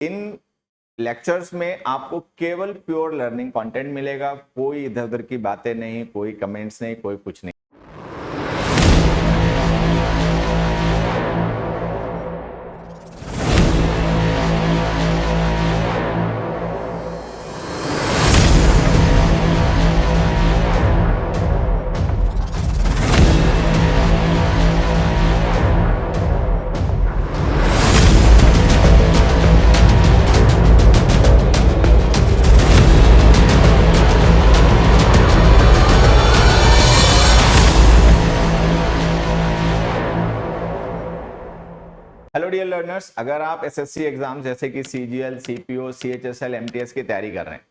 इन lectures में आपको केवल प्योर लर्निंग कंटेंट मिलेगा, कोई इधर उधर की बातें नहीं, कोई कमेंट्स नहीं, कोई कुछ नहीं। हेलो डियर लर्नर्स, अगर आप एसएससी एग्जाम जैसे कि सीजीएल, सीपीओ, सीएचएसएल, एमटीएस की तैयारी कर रहे हैं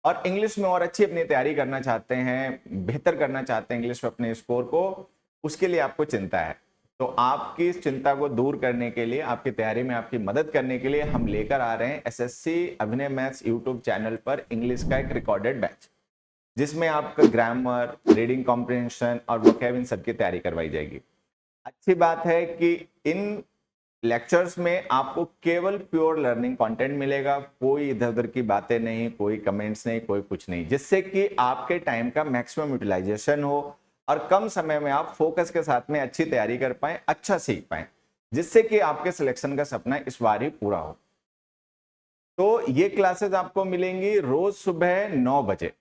और इंग्लिश में और अच्छी अपनी तैयारी करना चाहते हैं, बेहतर करना चाहते हैं इंग्लिश में अपने स्कोर को, उसके लिए आपको चिंता है। तो आपकी इस चिंता को दूर करने के लिए, आपकी तैयारी में आपकी मदद करने के लिए हम लेकर आ रहे हैं एसएससी अभिनय मैथ्स यूट्यूब चैनल पर इंग्लिश का एक रिकॉर्डेड बैच, जिसमें आपका ग्रामर, रीडिंग कॉम्प्रिहेंशन और वोकैब इन सबकी तैयारी करवाई जाएगी। अच्छी बात है कि इन लेक्चर्स में आपको केवल प्योर लर्निंग कंटेंट मिलेगा, कोई इधर उधर की बातें नहीं, कोई कमेंट्स नहीं, कोई कुछ नहीं, जिससे कि आपके टाइम का मैक्सिमम यूटिलाइजेशन हो और कम समय में आप फोकस के साथ में अच्छी तैयारी कर पाए, अच्छा सीख पाए, जिससे कि आपके सिलेक्शन का सपना इस बार ही पूरा हो। तो ये क्लासेस आपको मिलेंगी रोज सुबह 9 बजे।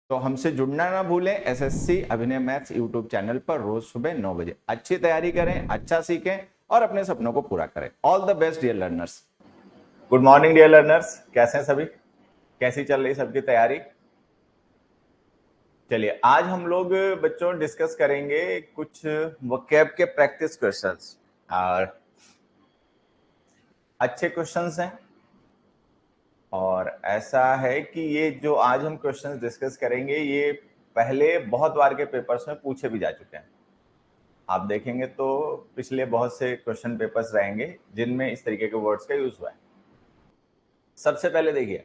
तो हमसे जुड़ना ना भूलें, एसएससी अभिनय मैथ्स यूट्यूब चैनल पर रोज सुबह 9 बजे। अच्छी तैयारी करें, अच्छा सीखें और अपने सपनों को पूरा करें। All the best dear learners. Good morning dear learners, कैसे हैं सभी? कैसी चल रही सबकी तैयारी? चलिए, आज हम लोग बच्चों डिस्कस करेंगे कुछ वोकैब के प्रैक्टिस क्वेश्चंस, और अच्छे क्वेश्चंस हैं। और ऐसा है कि ये जो आज हम क्वेश्चंस डिस्कस करेंगे, ये पहले बहुत बार के पेपर्स में पूछे भी जा चुके हैं। आप देखेंगे तो पिछले बहुत से क्वेश्चन पेपर्स रहेंगे जिनमें इस तरीके के वर्ड्स का यूज हुआ है। सबसे पहले देखिए,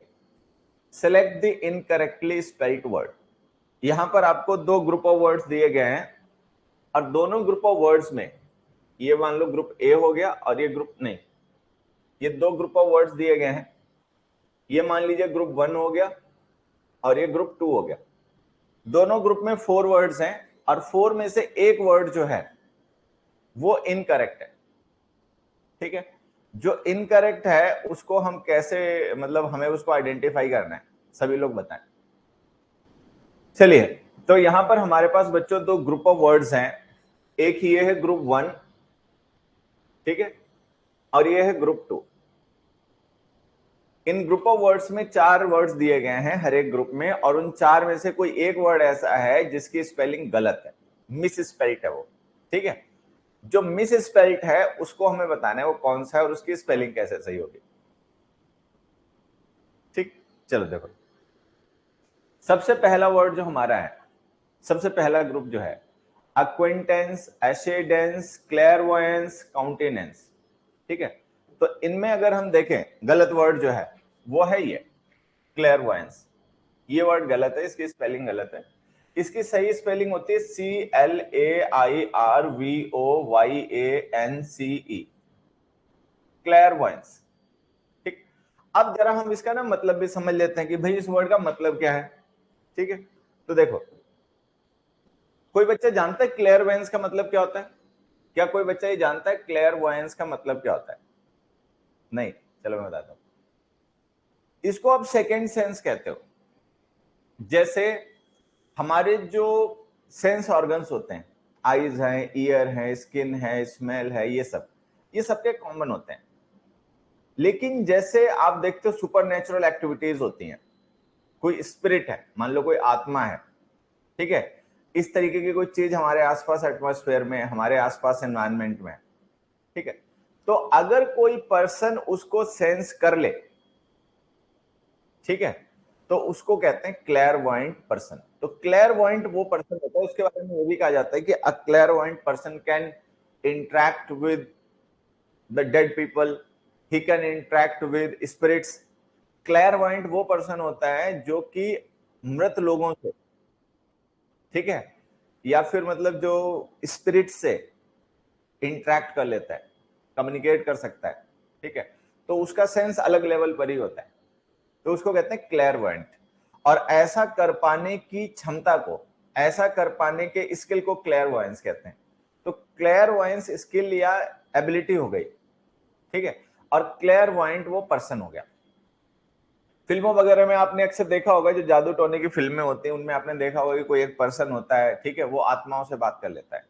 select the incorrectly spelled word. यहां पर आपको दो ग्रुप ऑफ वर्ड्स दिए गए हैं और दोनों ग्रुप ऑफ वर्ड्स में, ये मान लो ग्रुप ए हो गया और ये ग्रुप नहीं, ये दो ग्रुप ऑफ वर्ड्स दिए गए हैं। ये मान लीजिए ग्रुप 1 हो गया और ये ग्रुप 2 हो गया। दोनों ग्रुप में 4 वर्ड्स हैं और 4 में से एक वर्ड जो है वो इनकरेक्ट है। ठीक है, जो इनकरेक्ट है उसको हम कैसे, मतलब हमें उसको आइडेंटिफाई करना है, सभी लोग बताएं। चलिए, तो यहां पर हमारे पास बच्चों दो ग्रुप ऑफ वर्ड्स हैं। एक ये है ग्रुप 1, ठीक है, और ये है group 2। In group of words में 4 वर्ड्स दिए गए हैं हर एक ग्रुप में, और उन 4 में से कोई एक वर्ड ऐसा है जिसकी स्पेलिंग गलत है, मिस स्पेल्ट है वो। ठीक है, जो मिस स्पेल्ट है उसको हमें बताना है वो कौन सा है और उसकी स्पेलिंग कैसे सही होगी। ठीक, चलो देखो, सबसे पहला वर्ड जो हमारा है, सबसे पहला ग्रुप जो है, अक्विंटेंस, एशेडेंस, क्लेयरवॉयंस, काउंटेनेंस। ठीक है, तो इनमें अगर हम देखें, गलत वर्ड जो है वो है ये क्लेयरवॉयंस। ये वर्ड गलत है, इसकी स्पेलिंग गलत है। इसकी सही स्पेलिंग होती है CLAIRVOYANCE, क्लेयरवॉयंस। ठीक, अब जरा हम इसका ना मतलब भी समझ लेते हैं कि भाई इस वर्ड का मतलब क्या है। ठीक है, तो देखो, कोई बच्चा जानता है क्लेयरवॉयंस का मतलब क्या होता है? क्या कोई बच्चा ये जानता है क्लेयरवॉयंस का मतलब क्या होता है? नहीं, चलो मैं बताता हूं। इसको आप सेकेंड सेंस कहते हो। जैसे हमारे जो सेंस ऑर्गन्स होते हैं, आईज है, ईयर है, स्किन है, स्मेल है, ये सबके कॉमन होते हैं। लेकिन जैसे आप देखते हो सुपर नेचुरल एक्टिविटीज होती हैं, कोई स्पिरिट है, मान लो कोई आत्मा है, ठीक है, इस तरीके की कोई चीज हमारे आसपास एटमॉस्फेयर में, हमारे आसपास एनवायरनमेंट में, ठीक है, तो अगर कोई पर्सन उसको सेंस कर ले, ठीक है, तो उसको कहते हैं क्लेयरवॉयंट पर्सन। तो क्लेयरवॉयंट वो पर्सन होता है, उसके बारे में ये भी कहा जाता है कि a clairvoyant person can interact with the dead people, he can interact with spirits. Clairvoyant वो पर्सन होता है जो कि मृत लोगों से, ठीक है, या फिर मतलब जो स्पिरिट से इंटरैक्ट कर लेता है, कम्युनिकेट कर सकता है। ठीक है, तो उसका सेंस अलग लेवल पर ही होता है, तो उसको कहते हैं क्लेयरवॉयंट। और ऐसा कर पाने की क्षमता को, ऐसा कर पाने के स्किल को क्लेयरवॉयंस कहते हैं। तो क्लेयरवॉयंस स्किल या एबिलिटी हो गई, ठीक है, और क्लेयरवॉयंट वो पर्सन हो गया। फिल्मों वगैरह में आपने अक्सर देखा होगा, जो जादू टोने की फिल्में होती हैं उनमें आपने देखा होगा कि कोई एक पर्सन होता है, ठीक है, वो आत्माओं से बात कर लेता है,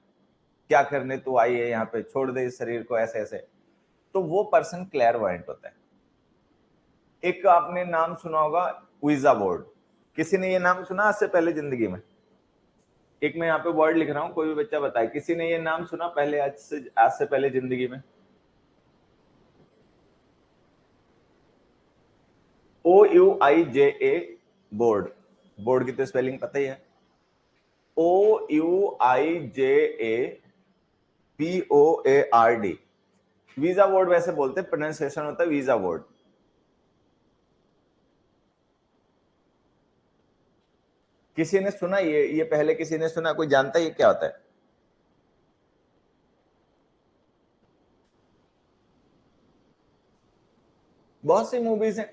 क्या करने तू आई है यहाँ पे, छोड़ दे इस शरीर को, ऐसे ऐसे। तो वो पर्सन क्लेयरवॉयंट होता है। एक आपने नाम सुना होगा, वीजा बोर्ड। किसी ने ये नाम सुना आज से पहले जिंदगी में? एक मैं यहाँ पे वर्ड लिख रहा हूं, कोई भी बच्चा बताए, किसी ने ये नाम सुना पहले, आज से पहले जिंदगी में? OUIJA board. बोर्ड की तो स्पेलिंग पता ही है, OUIJABOARD। वीजा बोर्ड वैसे बोलते, प्रोनाउंसिएशन होता है वीजा बोर्ड। किसी ने सुना ये पहले किसी ने सुना? कोई जानता है ये क्या होता है? बहुत सी मूवीज हैं,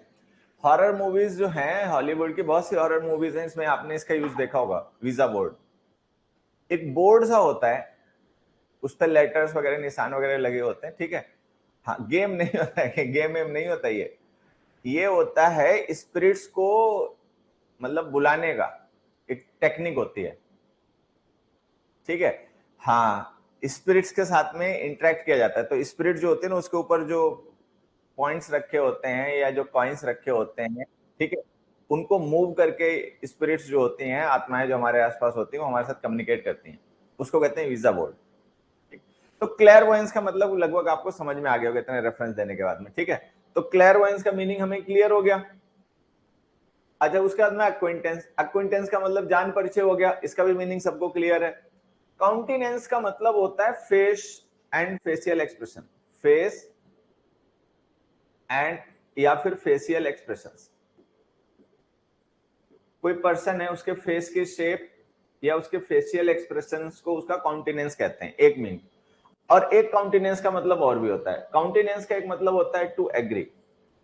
हॉरर मूवीज जो हैं हॉलीवुड की, बहुत सी हॉरर मूवीज हैं, इसमें आपने इसका यूज देखा होगा, वीजा बोर्ड। एक बोर्ड सा होता है, उस पर लेटर्स वगैरह, निशान वगैरह लगे होते हैं, ठीक है। हाँ, गेम नहीं होता है, गेम वेम नहीं होता ये होता है स्पिरिट्स को मतलब बुलाने का एक टेक्निक होती है, ठीक है। हाँ, स्पिरिट्स के साथ में इंटरेक्ट किया जाता है। तो स्पिरिट जो होते हैं ना, उसके ऊपर जो पॉइंट्स रखे होते हैं या जो कॉइन्स रखे होते हैं, ठीक है, उनको मूव करके स्पिरिट्स जो होती हैं, आत्माएं जो हमारे आसपास होती हैं, वो हमारे साथ कम्युनिकेट करती हैं, उसको कहते हैं वीजा बोर्ड। तो क्लेयरवॉयंस का मतलब लगभग आपको समझ में आ गया होगा इतने रेफरेंस देने के बाद में, ठीक है। तो क्लेयरवॉयंस का मीनिंग हमें क्लियर हो गया। अच्छा, उसके बाद में एक्विंटेंस। एक्विंटेंस का मतलब जान परिचय हो गया, इसका भी मीनिंग सबको क्लियर है। काउंटिनेंस का मतलब होता है face and facial expression, face and या फिर फेशियल एक्सप्रेशंस। कोई पर्सन है, उसके फेस की शेप या उसके फेशियल एक्सप्रेशंस को उसका काउंटिनेंस कहते हैं, एक मीनिंग। और एक काउंटिनेंस का मतलब और भी होता है। काउंटिनेंस का एक मतलब होता है to agree,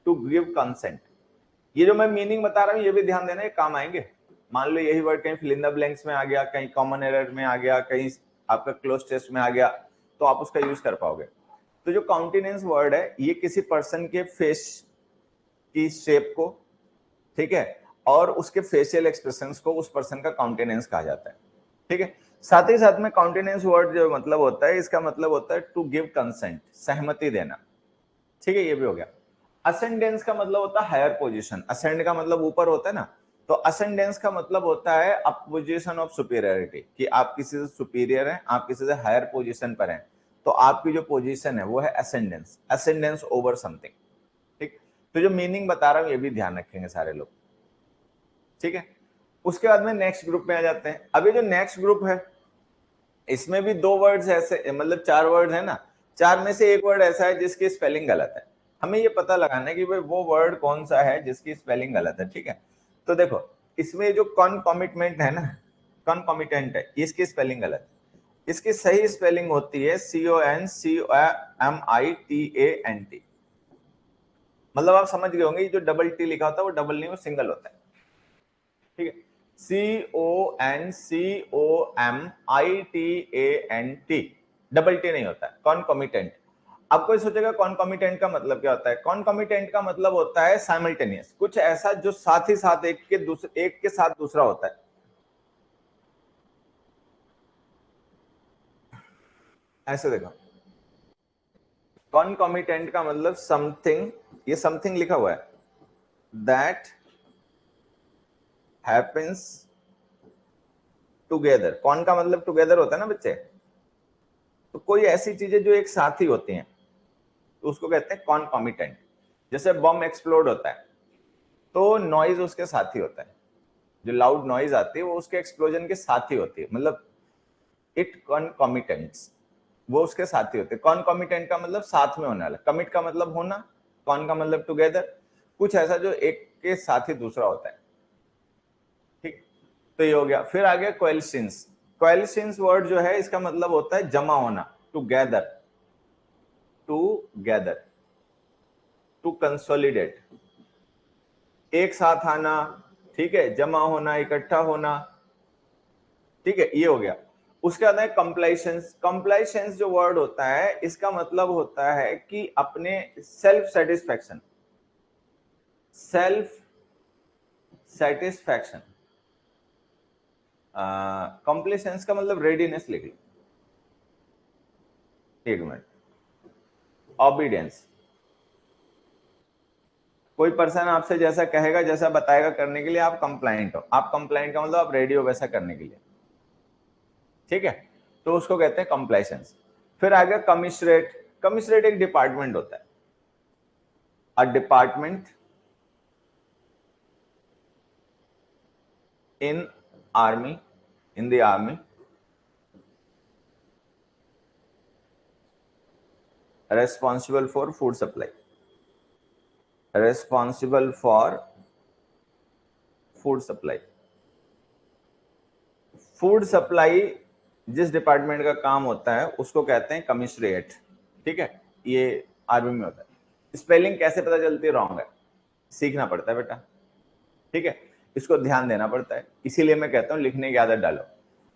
to give consent. ये जो मैं मीनिंग बता रहा हूं, ये भी ध्यान देना, ये काम आएंगे। मान लो यही वर्ड कहीं फिल इन द ब्लैंक्स में आ गया, कहीं कॉमन एरर में आ गया, कहीं आपका क्लोज टेस्ट में आ गया, तो आप उसका यूज कर पाओगे। तो जो काउंटिनेंस वर्ड है, ये किसी पर्सन के फेस की शेप को, ठीक है, और उसके फेशियल एक्सप्रेशंस को, उस पर्सन का काउंटिनेंस कहा जाता है, ठीक है। साथ ही साथ में काउंटिनेंस वर्ड जो मतलब होता है, इसका मतलब होता है टू गिव कंसेंट, सहमति देना, ठीक है, ये भी हो गया। असेंडेंस का मतलब होता है हायर पोजीशन। असेंड का मतलब ऊपर होता है ना, तो असेंडेंस का मतलब होता है अप पोजीशन ऑफ सुपीरियरिटी, कि आप किसी से सुपीरियर हैं, आप किसी से हायर पोजीशन पर हैं, तो आपकी जो पोजीशन है वो है असेंडेंस, असेंडेंस ओवर समथिंग, ठीक। तो जो मीनिंग बता रहा हूं ये भी ध्यान रखेंगे सारे लोग, ठीक है। उसके बाद में नेक्स्ट ग्रुप में आ जाते हैं। अब ये जो नेक्स्ट ग्रुप है, इसमें भी दो वर्ड्स ऐसे, मतलब चार वर्ड्स है ना, चार में से एक वर्ड ऐसा है जिसकी स्पेलिंग गलत है। हमें ये पता लगाना है कि भाई वो वर्ड कौन सा है जिसकी स्पेलिंग गलत है, ठीक है। तो देखो, इसमें जो कॉन्कॉमिटेंट है ना, कॉन्कॉमिटेंट है, इसकी स्पेलिंग गलत है। इसकी सही स्पेलिंग होती है CONCOMITANT। मतलब आप समझ गए होंगे, ये जो डबल टी लिखा होता है वो डबल नहीं, वो सिंगल होता है, ठीक है। CONCOMITANT, डबल टी नहीं होता है, कॉन्कॉमिटेंट। अब कोई सोचेगा कॉन्कॉमिटेंट का मतलब क्या होता है? कॉन्कॉमिटेंट का मतलब होता है साइमल्टेनियस, कुछ ऐसा जो साथ ही साथ एक के साथ दूसरा होता है। ऐसे देखो, कॉन्कॉमिटेंट का मतलब समथिंग, ये समथिंग लिखा हुआ है, दैट हैपेंस टुगेदर। कॉन का मतलब टुगेदर होता है ना बच्चे, तो कोई ऐसी चीजें जो एक साथ ही होती हैं, तो उसको कहते हैं कॉन्कॉमिटेंट। जैसे बम एक्सप्लोड होता है, तो नॉइज उसके साथ ही होता है, जो लाउड नॉइज आती है वो उसके एक्सप्लोजन के साथ ही होती है, मतलब इट कॉन्कॉमिटेंट्स, वो उसके साथ ही होते हैं। कॉन्कॉमिटेंट का मतलब साथ में होने वाला, कमिट का मतलब होना, कॉन का मतलब टुगेदर, कुछ ऐसा जो एक के साथ ही दूसरा होता है, ठीक। तो ये हो गया। फिर आ गया कोएलिशंस। कोएलिशंस वर्ड जो है, इसका मतलब होता है जमा होना, to gather, to gather, to consolidate, एक साथ आना, ठीक है, जमा होना, इकट्ठा होना, ठीक है, ये हो गया। उसके बाद है कंप्लाइसेंस। कंप्लाइसेंस जो वर्ड होता है इसका मतलब होता है कि अपने सेल्फ सेटिस्फैक्शन, सेल्फ सेटिस्फैक्शन। कंप्लाइसेंस का मतलब रेडीनेस लिख लो, एक मिनट। ऑबिडियंस, कोई पर्सन आपसे जैसा कहेगा, जैसा बताएगा करने के लिए, आप कंप्लाइंट हो। आप कंप्लाइंट का मतलब आप रेडी हो वैसा करने के लिए, ठीक है, तो उसको कहते हैं कंप्लाइसेंस। फिर आ गया कमिश्रेट। कमिश्रेट एक डिपार्टमेंट होता है, a department in army, in the army, responsible for food supply, responsible for food supply। Food supply जिस डिपार्टमेंट का काम होता है उसको कहते हैं कमिश्रेट, ठीक है, ये आर्मी में होता है। स्पेलिंग कैसे पता चलती है रॉन्ग है, सीखना पड़ता है बेटा, ठीक है, इसको ध्यान देना पड़ता है, इसीलिए मैं कहता हूं लिखने की आदत डालो।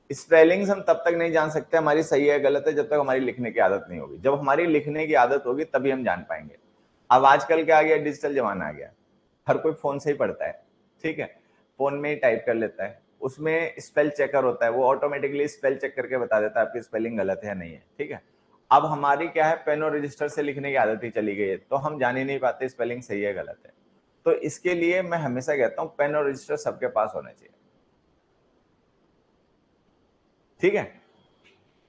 स्पेलिंग्स हम तब तक नहीं जान सकते हमारी सही है गलत है जब तक हमारी लिखने की आदत नहीं होगी। जब हमारी लिखने की आदत होगी तभी हम जान पाएंगे। अब आजकल क्या आ गया, डिजिटल जमाना आ गया, हर कोई फोन से ही पढ़ता है, ठीक है, फोन में ही टाइप कर लेता है, उसमें स्पेल चेकर होता है, वो ऑटोमेटिकली स्पेल चेक करके बता देता है आपकी स्पेलिंग गलत है या नहीं है, ठीक है। अब हमारी क्या है, पेन और रजिस्टर से लिखने की आदत ही चली गई है, तो हम जान ही नहीं पाते स्पेलिंग सही है गलत है। तो इसके लिए मैं हमेशा कहता हूं पेन और रजिस्टर सबके पास होना चाहिए, ठीक है,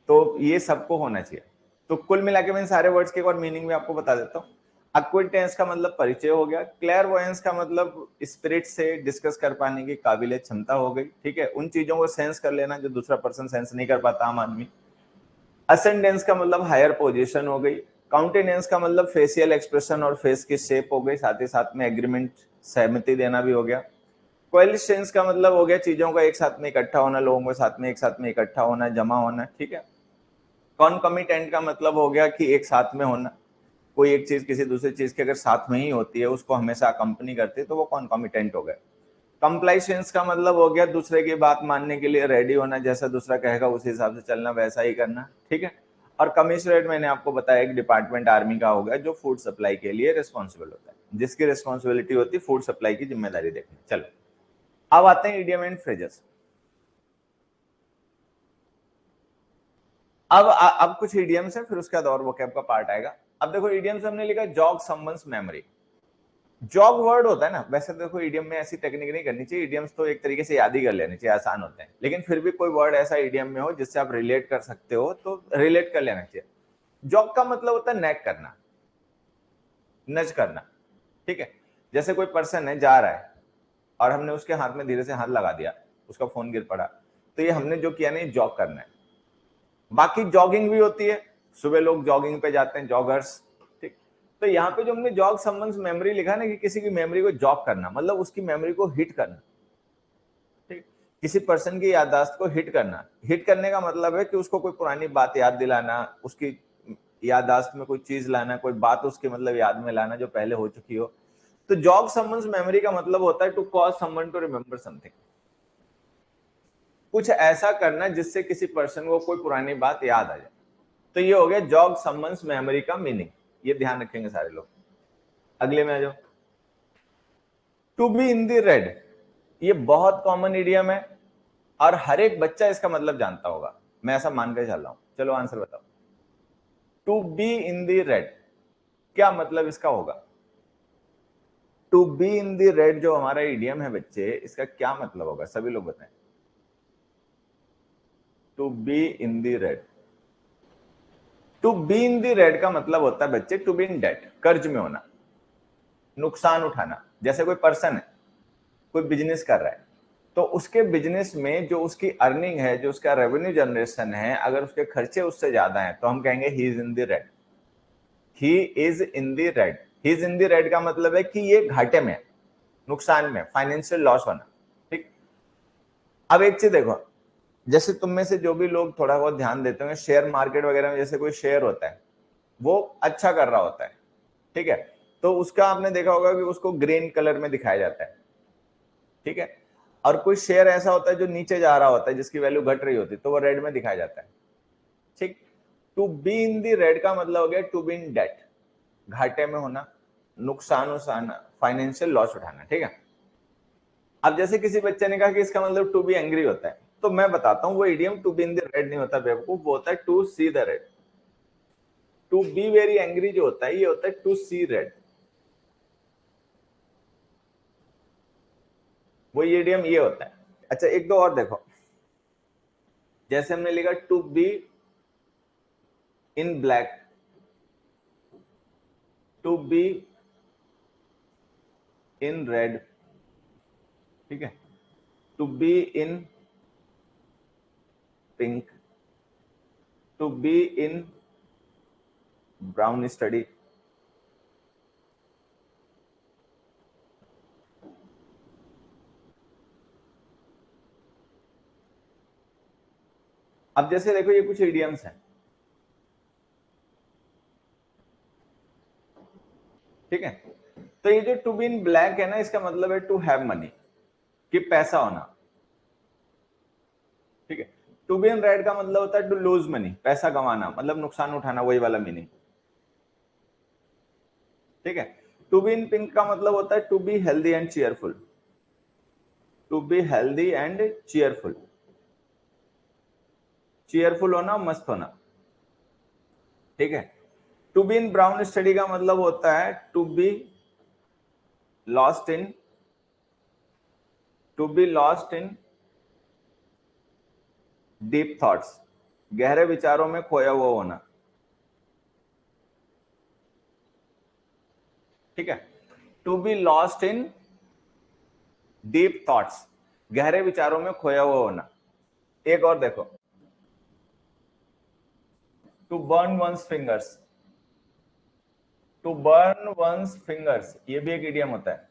तो ये सबको होना चाहिए। तो कुल मिला के मैं सारे वर्ड्स के एक और मीनिंग में आपको बता देता हूँ। एक्विटेंस का मतलब परिचय हो गया। क्लेयरवॉयंस का मतलब स्पिरिट से डिस्कस कर पाने की काबिलियत, क्षमता हो गई, ठीक है, उन चीजों को सेंस कर लेना जो दूसरा पर्सन सेंस नहीं कर पाता आम आदमी। असेंडेंस का मतलब हायर पोजीशन हो गई। काउंटेनेंस का मतलब फेशियल एक्सप्रेशन और फेस की शेप हो गई, साथ ही साथ में एग्रीमेंट, सहमति देना भी हो गया। कोएलिशंस का मतलब हो गया चीजों का एक साथ में इकट्ठा होना, लोगों के साथ में एक साथ में इकट्ठा होना, जमा होना, ठीक है। कॉन्कमिटेंट का मतलब हो गया कि एक साथ में होना, कोई एक चीज किसी दूसरी चीज के अगर साथ में ही होती है उसको हमेशा कंपनी करती है तो वो कॉन्कमिटेंट हो गए। कंप्लाइसेंस का मतलब हो गया दूसरे की बात मानने के लिए रेडी होना, जैसा दूसरा कहेगा उस हिसाब से चलना, वैसा ही करना, ठीक है। और कमिश्नरेट मैंने आपको बताया एक डिपार्टमेंट आर्मी का हो गया जो फूड सप्लाई के लिए रिस्पॉन्सिबल होता है, जिसकी रिस्पॉन्सिबिलिटी होती है फूड सप्लाई की जिम्मेदारी देखनी। चलो अब आते हैं इडियम एंड फ्रेजेस। अब कुछ इडियम्स है, फिर उसके बाद और वोकैब का पार्ट आएगा। अब देखो इडियम्स हमने लिखा jog someone's memory. Jog word होता है ना, वैसे देखो इडियम में ऐसी टेक्निक नहीं करनी चाहिए, इडियम्स तो एक तरीके से याद ही कर लेने चाहिए, आसान होते हैं, लेकिन फिर भी कोई वर्ड ऐसा इडियम में हो जिससे आप रिलेट कर सकते हो तो रिलेट कर लेना चाहिए। जॉग का मतलब होता है नैक करना, नज करना, ठीक है। जैसे कोई पर्सन है जा रहा है और हमने उसके हाथ में धीरे से हाथ लगा दिया, उसका फोन गिर पड़ा, तो ये हमने जो किया नहीं, जॉग करना है। बाकी जॉगिंग भी होती है, सुबह लोग जॉगिंग पे जाते हैं, जॉगर्स, ठीक। तो यहाँ पे जो हमने जॉग समवंस मेमोरी लिखा ना कि किसी की मेमोरी को जॉग करना, मतलब उसकी मेमोरी को हिट करना, ठीक। किसी पर्सन की याददाश्त को हिट करना, हिट करने का मतलब है कि उसको कोई पुरानी बात याद दिलाना, उसकी याददाश्त में कोई चीज लाना, कोई बात उसके मतलब याद में लाना जो पहले हो चुकी हो। तो जॉग समवंस मेमोरी का मतलब होता है to cause someone to remember something, कुछ ऐसा करना जिससे किसी पर्सन को कोई पुरानी बात याद आ जाए। तो ये हो गया जॉग समवंस मेमोरी का मीनिंग, ये ध्यान रखेंगे सारे लोग। अगले में आ जाओ, to be in the red. ये बहुत कॉमन इडियम है और हर एक बच्चा इसका मतलब जानता होगा, मैं ऐसा मान कर चल रहा हूं। चलो आंसर बताओ, to be in the red क्या मतलब इसका होगा? To be in the red जो हमारा इडियम है बच्चे, इसका क्या मतलब होगा, सभी लोग बताएं। To be in the red, to be in the red का मतलब होता है बच्चे टू बी इन डेट, कर्ज में होना, नुकसान उठाना। जैसे कोई पर्सन है, कोई बिजनेस कर रहा है, तो उसके बिजनेस में जो उसकी अर्निंग है, जो उसका रेवेन्यू जनरेशन है, अगर उसके खर्चे उससे ज्यादा हैं तो हम कहेंगे he is in the red, he is in the red. He is in the red का मतलब है कि ये घाटे में, नुकसान में, फाइनेंशियल लॉस होना, ठीक। अब एक चीज देखो, जैसे तुम में से जो भी लोग थोड़ा बहुत ध्यान देते होंगे शेयर मार्केट वगैरह में, जैसे कोई शेयर होता है वो अच्छा कर रहा होता है, ठीक है, तो उसका आपने देखा होगा कि उसको ग्रीन कलर में दिखाया जाता है, ठीक है। और कोई शेयर ऐसा होता है जो नीचे जा रहा होता है, जिसकी वैल्यू घट रही होती है, तो वो रेड में दिखाया जाता है, ठीक। To be in the red का मतलब हो गया टू बी इन डेट, घाटे में होना, नुकसान उठाना, फाइनेंशियल लॉस उठाना, ठीक है। अब जैसे किसी बच्चे ने कहा कि इसका मतलब टू बी एंग्री होता है, तो मैं बताता हूं वो idiom to be in the red नहीं होता बेवकूफ, वो होता है to see the red. To be very angry जो होता है ये होता है टू सी रेड, वो इडियम ये होता है। अच्छा एक दो और देखो, जैसे हमने लिखा to be in black, to be in red, ठीक है, to be in pink, to be in brown study, अब जैसे देखो ये कुछ इडियम्स हैं, ठीक है। तो ये जो टू बी इन ब्लैक है ना, इसका मतलब है टू हैव मनी, कि पैसा होना, ठीक है। टू बी इन रेड का मतलब होता है टू लूज मनी, पैसा गंवाना, मतलब नुकसान उठाना, वही वाला मीनिंग, ठीक है। टू बी इन पिंक का मतलब होता है to be healthy and cheerful, to be healthy and cheerful, cheerful होना, मस्त होना, ठीक है। To be in brown study का मतलब होता है to be lost in, to be lost in deep thoughts, गहरे विचारों में खोया हुआ होना, ठीक है। To be lost in deep thoughts, गहरे विचारों में खोया हुआ होना। एक और देखो, to burn one's fingers, to burn one's fingers, ये भी एक इडियम होता है,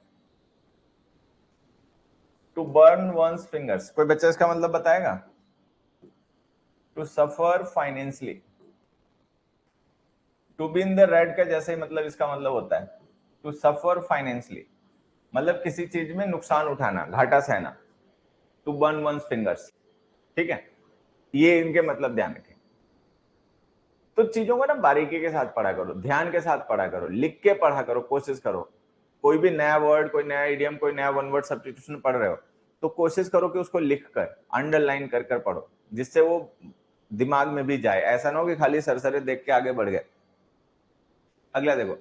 टू बर्न वंस फिंगर्स। कोई बच्चा इसका मतलब बताएगा? To suffer financially, to be in the red का जैसे ही मतलब इसका मतलब होता है टू सफर फाइनेंशियली, मतलब किसी चीज में नुकसान उठाना, घाटा सहना, टू बर्न वंस फिंगर्स, ठीक है। ये इनके मतलब ध्यान रखें। तो चीजों को ना बारीकी के साथ पढ़ा करो, ध्यान के साथ पढ़ा करो, लिख के पढ़ा करो, कोशिश करो। कोई भी नया वर्ड, कोई नया इडियम, कोई नया वन वर्ड सब्स्टिट्यूशन पढ़ रहे हो तो कोशिश करो कि उसको लिख कर, अंडरलाइन कर कर पढ़ो, जिससे वो दिमाग में भी जाए। ऐसा ना हो कि खाली सरसरे देख के आगे बढ़ गए। अगला देखो,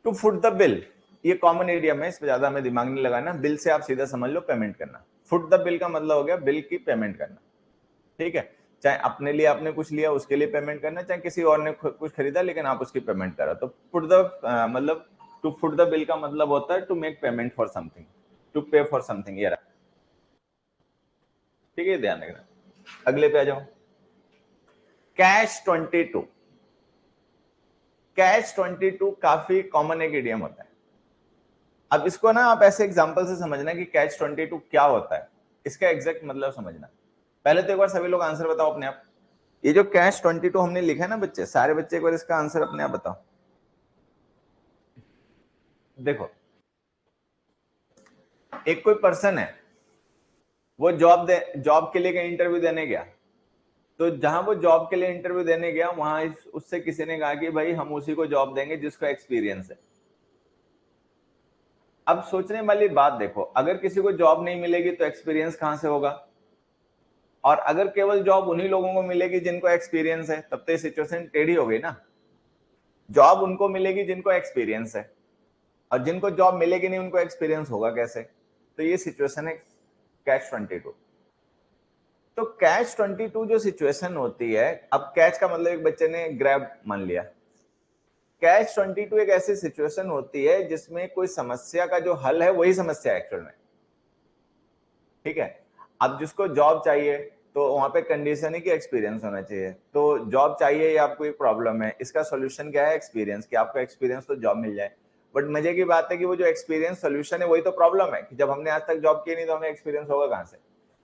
टू फुट द बिल, ये कॉमन इडियम है, इस पर ज्यादा हमें दिमाग नहीं लगाना। बिल से आप सीधा समझ लो पेमेंट करना। फुट द बिल का मतलब हो गया बिल की पेमेंट करना, ठीक है। चाहे अपने लिए आपने कुछ लिया उसके लिए पेमेंट करना, चाहे किसी और ने कुछ खरीदा लेकिन आप उसकी पेमेंट करा, तो फुट द मतलब टू फुट द बिल का मतलब होता है to make payment for something, to pay for something, ये रहा, ठीक है, ध्यान रखना। अगले पे आ जाओ, कैश 22। कैश 22 काफी कॉमन एक इडियम होता है। अब इसको ना आप ऐसे एग्जांपल से समझना कि कैच 22 क्या होता है, इसका एग्जैक्ट मतलब समझना। पहले तो एक बार सभी लोग आंसर बताओ अपने आप। ये जो कैच 22 हमने लिखा है ना बच्चे, सारे बच्चे एक बार इसका आंसर अपने आप बताओ। देखो, एक कोई पर्सन है, वो जॉब के लिए कहीं इंटरव्यू देने गया, तो जहां वो जॉब के लिए इंटरव्यू देने गया वहां उससे किसी ने कहा कि भाई हम उसी को जॉब देंगे जिसको एक्सपीरियंस है। अब सोचने वाली बात देखो, अगर किसी को जॉब नहीं मिलेगी तो एक्सपीरियंस कहां से होगा? और अगर केवल जॉब उन्हीं लोगों को मिलेगी जिनको एक्सपीरियंस है, तब तो ये सिचुएशन टेढ़ी हो गई ना। जॉब उनको मिलेगी जिनको एक्सपीरियंस है, और जिनको जॉब मिलेगी नहीं उनको एक्सपीरियंस होगा कैसे? तो ये सिचुएशन है कैच 22। तो कैच 22 जो सिचुएशन होती है, अब कैच का मतलब एक बच्चे ने ग्रैब मान लिया। कैच 22 एक ऐसी सिचुएशन होती है जिसमें कोई समस्या का जो हल है वही समस्या है एक्चुअल में, ठीक है। अब जिसको जॉब चाहिए तो वहां पे कंडीशन है कि एक्सपीरियंस होना चाहिए, तो जॉब चाहिए या आपको एक प्रॉब्लम है, इसका सॉल्यूशन क्या है? एक्सपीरियंस, कि आपको एक्सपीरियंस तो जॉब मिल जाए। बट मजे की बात है कि वो जो एक्सपीरियंस सॉल्यूशन है वही तो प्रॉब्लम है, कि जब हमने आज तक जॉब की नहीं तो हमें एक्सपीरियंस होगा कहां से?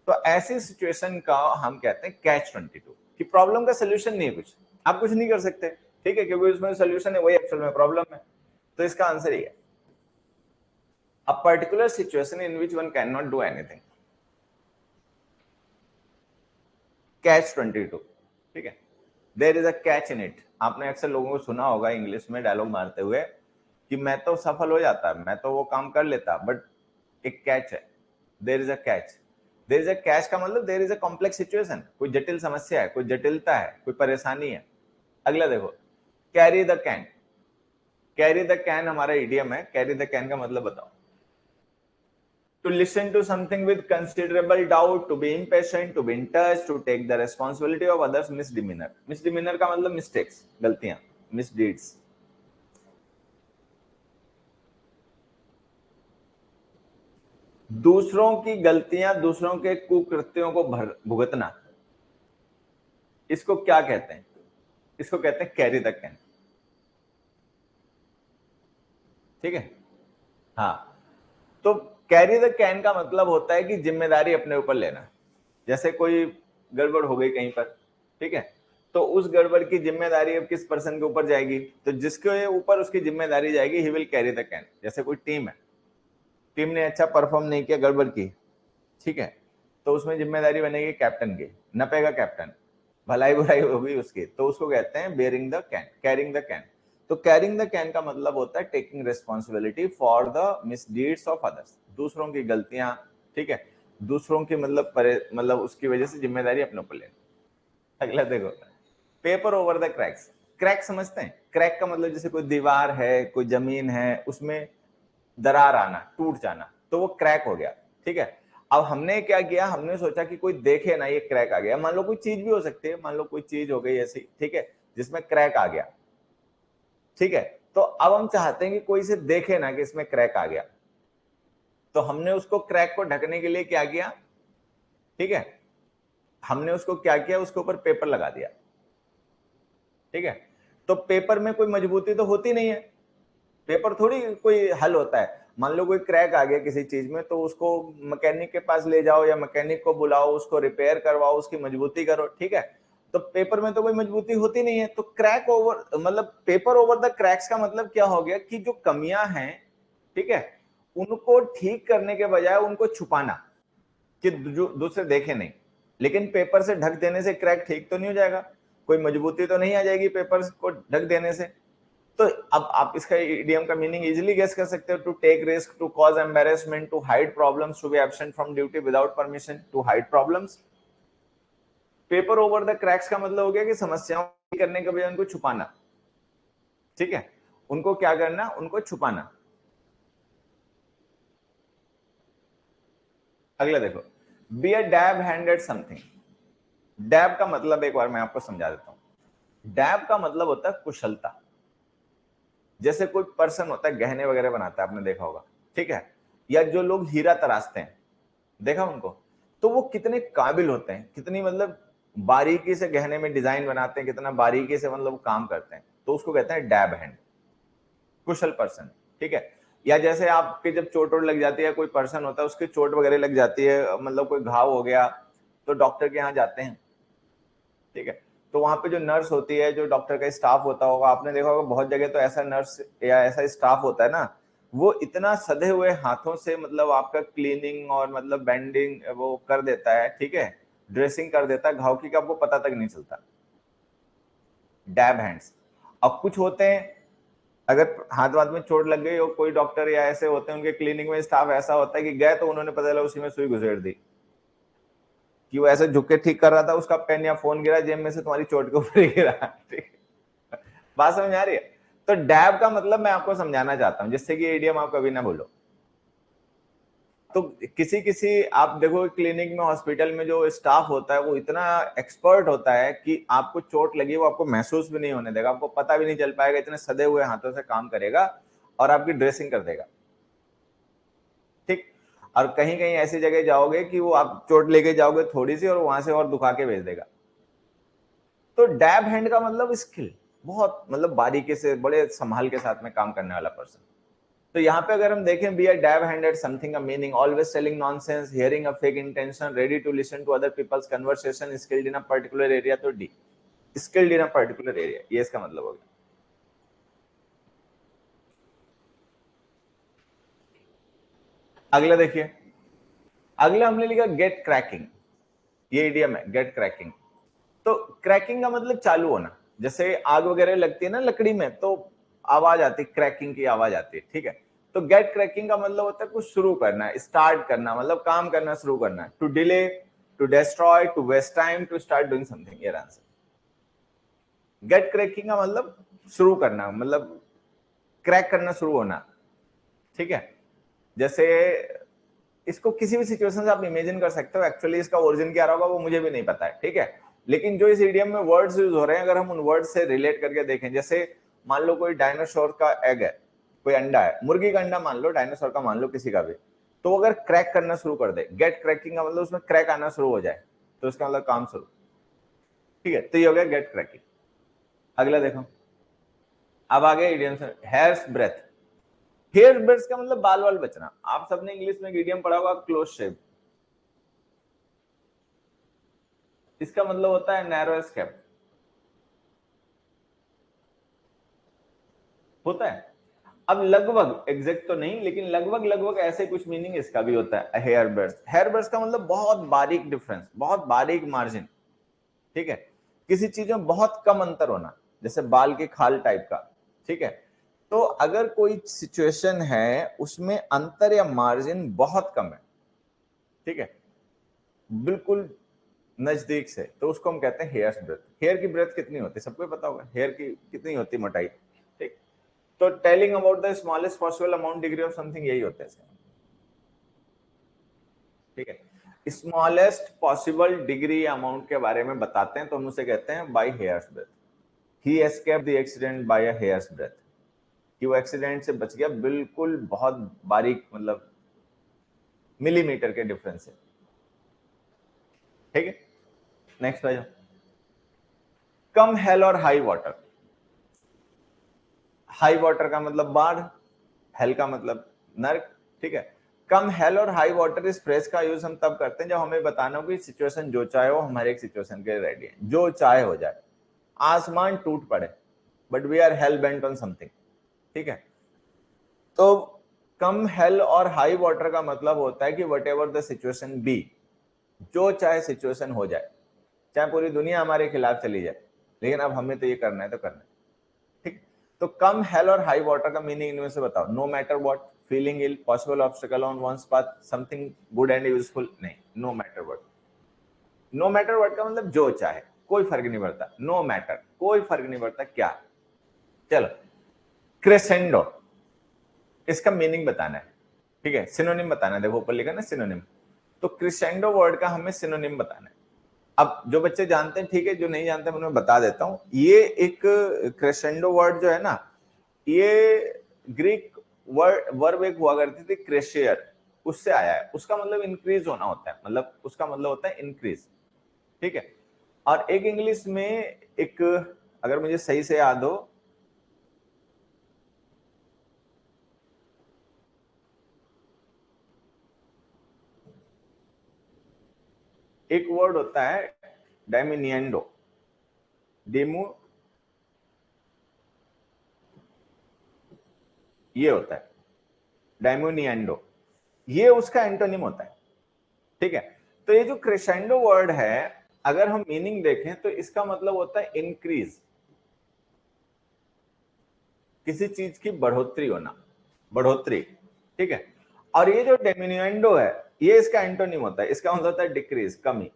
तो ऐसी सिचुएशन का हम कहते हैं कैच 22, कि प्रॉब्लम का सोल्यूशन नहीं है कुछ, आप कुछ नहीं कर सकते, ठीक है, क्योंकि उसमें सोल्यूशन है वही एक्चुअल में प्रॉब्लम है। तो इसका आंसर ये है, a particular situation in which one can not do anything. Catch 22, ठीक है, there is a catch in it. आपने अक्सर लोगों को सुना होगा इंग्लिश में डायलॉग मारते हुए कि मैं तो सफल हो जाता, मैं तो वो काम कर लेता, बट एक कैच है, there is a catch. There is a catch का मतलब there is a complex situation, कोई जटिल समस्या है, कोई जटिलता है, कोई परेशानी है। अगला देखो, carry the can. Carry the can हमारा इडियम है। कैरी द कैन का मतलब बताओ। To listen to something with considerable doubt, to be impatient, to be in touch, to take the responsibility of others, misdemeanor। misdemeanor का मतलब mistakes, गलतियां, misdeeds। दूसरों की गलतियां, दूसरों के कुकृत्यों को भुगतना, इसको क्या कहते हैं? इसको कहते हैं कैरी द कैन, ठीक है। हाँ, तो कैरी द कैन का मतलब होता है कि जिम्मेदारी अपने ऊपर लेना। जैसे कोई गड़बड़ हो गई कहीं पर, ठीक है, तो उस गड़बड़ की जिम्मेदारी अब किस पर्सन के ऊपर जाएगी? तो जिसके ऊपर उसकी जिम्मेदारी जाएगी, he will carry the can. जैसे कोई टीम है, टीम ने अच्छा परफॉर्म नहीं किया, गड़बड़ की, ठीक है, तो उसमें जिम्मेदारी बनेगी कैप्टन की, नपेगा कैप्टन, भलाई बुराई होगी उसकी, तो उसको कहते हैं bearing the can, carrying the can. तो कैरिंग द कैन का मतलब होता है taking responsibility for the misdeeds of others, दूसरों की गलतियां, ठीक है, दूसरों की मतलब उसकी वजह से जिम्मेदारी अपने ऊपर लेना। अगला देखो, paper over the cracks. Crack समझते हैं? क्रैक का मतलब जैसे कोई दीवार है, कोई जमीन है, उसमें दरार आना, टूट जाना, तो वो क्रैक हो गया, ठीक है। अब हमने क्या किया, हमने सोचा कि कोई देखे ना ये क्रैक आ गया। मान लो कोई चीज भी हो सकती है, मान लो कोई चीज हो गई ऐसी, ठीक है, जिसमें क्रैक आ गया, ठीक है, तो अब हम चाहते हैं कि कोई इसे देखे ना कि इसमें क्रैक आ गया, तो हमने उसको क्रैक को ढकने के लिए क्या किया, ठीक है, हमने उसको क्या किया, उसके ऊपर पेपर लगा दिया, ठीक है। तो पेपर में कोई मजबूती तो होती नहीं है, पेपर थोड़ी कोई हल होता है। मान लो कोई क्रैक आ गया किसी चीज में, तो उसको मैकेनिक के पास ले जाओ या मैकेनिक को बुलाओ, उसको रिपेयर करवाओ, उसकी मजबूती करो, ठीक है। तो पेपर में तो कोई मजबूती होती नहीं है, तो क्रैक ओवर मतलब पेपर ओवर द क्रैक्स का मतलब क्या हो गया कि जो कमियां हैं, ठीक है, उनको ठीक करने के बजाय उनको छुपाना कि जो दूसरे देखे नहीं। लेकिन पेपर से ढक देने से क्रैक ठीक तो नहीं हो जाएगा, कोई मजबूती तो नहीं आ जाएगी पेपर को ढक देने से। तो अब आप इसका इडियम का मीनिंग इजीली गेस कर सकते हो, to take risk, to cause embarrassment, to hide problems, to be absent from duty without permission, to hide problems. Paper over the cracks का मतलब हो गया कि समस्याओं करने के बजाय उनको छुपाना, ठीक है, उनको क्या करना, उनको छुपाना। अगला देखो, B a dab hand at something. Dab का मतलब एक बार मैं आपको समझा देता हूं। डैब का मतलब होता है कुशलता। जैसे कोई पर्सन होता है गहने वगैरह बनाता है, आपने देखा होगा, ठीक है, या जो लोग हीरा तराशते हैं, देखा उनको, तो वो कितने काबिल होते हैं, कितनी मतलब बारीकी से गहने में डिजाइन बनाते हैं, कितना बारीकी से मतलब काम करते हैं, तो उसको कहते हैं डैब हैंड, कुशल पर्सन, ठीक है। या जैसे आपके जब चोट वोट लग जाती है, कोई पर्सन होता है उसकी चोट वगैरह लग जाती है, मतलब कोई घाव हो गया, तो डॉक्टर के यहाँ जाते हैं, ठीक है, तो वहां पे जो नर्स होती है, जो डॉक्टर का स्टाफ होता होगा, आपने देखा होगा बहुत जगह तो ऐसा नर्स या ऐसा स्टाफ होता है ना, वो इतना सधे हुए हाथों से मतलब आपका क्लीनिंग और मतलब बैंडिंग वो कर देता है, ठीक है, ड्रेसिंग कर देता है घाव की, आपको पता तक नहीं चलता। Dab hands. अब कुछ होते हैं, अगर हाथ वाथ में चोट लग गई हो, कोई डॉक्टर या ऐसे होते हैं उनके क्लिनिक में स्टाफ ऐसा होता है कि गए तो उन्होंने पता चला उसी में सुई घुसेड़ दी, कि वो ऐसे झुक के ठीक कर रहा था, उसका पेन या फोन गिरा जेब में से, तुम्हारी चोट के ऊपर ही गिरा, ठीक। बात समझ आ रही है? तो डैब का मतलब मैं आपको समझाना चाहता हूं, जिससे कि एडीएम आप कभी ना भूलो। तो किसी किसी आप देखो क्लिनिक में, हॉस्पिटल में जो स्टाफ होता है वो इतना एक्सपर्ट होता है कि आपको चोट लगी वो आपको महसूस भी नहीं होने देगा, आपको पता भी नहीं चल पाएगा, इतने सदे हुए हाथों से काम करेगा और आपकी ड्रेसिंग कर देगा, ठीक। और कहीं कहीं ऐसी जगह जाओगे कि वो आप चोट लेके जाओगे थोड़ी सी और वहां से और दुखा के भेज देगा। तो डैब हैंड का मतलब स्किल, बहुत मतलब बारीकी से बड़े संभाल के साथ में काम करने वाला पर्सन। तो यहाँ पे अगर हम देखें, be a dab hand at something, का meaning always telling nonsense, hearing a fake intention, ready to listen to other people's conversation, skilled in a particular area. तो D, skilled in a particular area, ये इसका मतलब हो गया। अगला देखिए, अगला हमने लिखा गेट क्रैकिंग। ये इडियम है गेट क्रैकिंग। तो क्रैकिंग का मतलब चालू होना, जैसे आग वगैरह लगती है ना लकड़ी में तो आवाज आती है, क्रैकिंग की आवाज आती है, ठीक है। तो गेट क्रैकिंग का मतलब होता है कुछ शुरू करना, स्टार्ट करना, मतलब काम करना शुरू करना। To delay, to destroy, to waste time, to start doing something, ये आंसर। गेट क्रैकिंग का मतलब शुरू करना, मतलब क्रैक करना शुरू होना, ठीक है। जैसे इसको किसी भी सिचुएशन से आप इमेजिन कर सकते हो, एक्चुअली इसका ओरिजिन क्या होगा वो मुझे भी नहीं पता है, ठीक है। लेकिन जो इस इडियम में वर्ड्स यूज हो रहे हैं, अगर हम उन वर्ड्स से रिलेट करके देखें, जैसे मान लो कोई डायनासोर का एग है, कोई अंडा है, मुर्गी का अंडा मान लो, डायनासोर का मान लो, किसी का भी, तो अगर क्रैक करना शुरू कर दे, गेट क्रैकिंग का मतलब उसमें क्रैक आना शुरू हो जाए, तो उसका मतलब काम शुरू, ठीक है। तो ये हो गया गेट क्रैकिंग। अगला देखो, अब आ गया इडियम से, हेयर्स ब्रेथ। हेयर ब्रेथ का मतलब बाल वाल बचना। आप सबने इंग्लिश में इडियम पढ़ा होगा क्लोज शेव, इसका मतलब होता है नैरो एस्केप, होता है। अब लगभग एग्जैक्ट तो नहीं, लेकिन लगभग लगभग ऐसे कुछ मीनिंग इसका भी होता है हेयर बर्ड्स। हेयर बर्ड्स का मतलब बहुत बारीक डिफरेंस, बहुत बारीक मार्जिन, ठीक है। किसी चीज में बहुत कम अंतर होना, जैसे बाल के खाल टाइप का, ठीक है। तो अगर कोई सिचुएशन है उसमें अंतर या मार्जिन बहुत कम है, ठीक है, बिल्कुल नजदीक से, तो उसको हम कहते हैं हेयर ब्रेथ। हेयर की ब्रेथ कितनी होती है सबको पता होगा, हेयर की कितनी होती है मोटाई, ठीक। तो telling about the smallest possible amount degree of something, यही होता है इसका, ठीक है। स्मॉलेस्ट पॉसिबल डिग्री अमाउंट के बारे में बताते हैं तो हम उसे कहते हैं by hair's breath. He escaped the accident by a hair's breath, कि वो एक्सीडेंट से बच गया बिल्कुल बहुत बारीक, मतलब मिलीमीटर के डिफरेंस से, ठीक है। नेक्स्ट भाई, कम हेल और हाई वाटर। हाई वाटर का मतलब बाढ़, हेल का मतलब नर्क, ठीक है। कम हेल और हाई वाटर, इस फ्रेज का यूज हम तब करते हैं जब हमें बताना हो कि सिचुएशन जो चाहे हो हमारे एक सिचुएशन के रेडी है, जो चाहे हो जाए, आसमान टूट पड़े, but we are hell bent on something, ठीक है। तो कम हेल और हाई वाटर का मतलब होता है कि whatever the situation be, जो चाहे सिचुएशन हो जाए, चाहे पूरी दुनिया हमारे खिलाफ चली जाए, लेकिन अब हमें तो ये करना है तो करना है, ठीक। तो कम हेल और हाई वाटर का मीनिंग इनमें से बताओ। No matter what, feeling ill, possible obstacle on one's path, something good and useful, नहीं, no matter what. No matter what का मतलब जो चाहे, कोई फर्क नहीं पड़ता, नो मैटर, कोई फर्क नहीं पड़ता क्या। चलो, क्रेसेंडो, इसका मीनिंग बताना है, ठीक है, सिनोनिम बताना है। देखो ऊपर लिखा ना सिनोनिम, तो क्रिसेंडो वर्ड का हमें सिनोनिम बताना है। अब जो बच्चे जानते हैं ठीक है, जो नहीं जानते मैं उन्हें बता देता हूं। ये एक क्रेसेंडो वर्ड जो है ना, ये ग्रीक वर्ब एक हुआ करती थी क्रेशियर, उससे आया है। उसका मतलब इंक्रीज होना होता है, मतलब उसका मतलब होता है इंक्रीज, ठीक है। और एक इंग्लिश में एक, अगर मुझे सही से याद हो, एक वर्ड होता है डायमिनियंडो, डेमो, ये होता है डायमोनियंडो, ये उसका एंटोनिम होता है, ठीक है। तो ये जो क्रेसेंडो वर्ड है, अगर हम मीनिंग देखें तो इसका मतलब होता है इंक्रीज, किसी चीज की बढ़ोतरी होना, बढ़ोतरी, ठीक है। और ये जो डेमिनिएंडो है, ये इसका एंटोनिम होता है, इसका मतलब होता है डिक्रीज, कमी।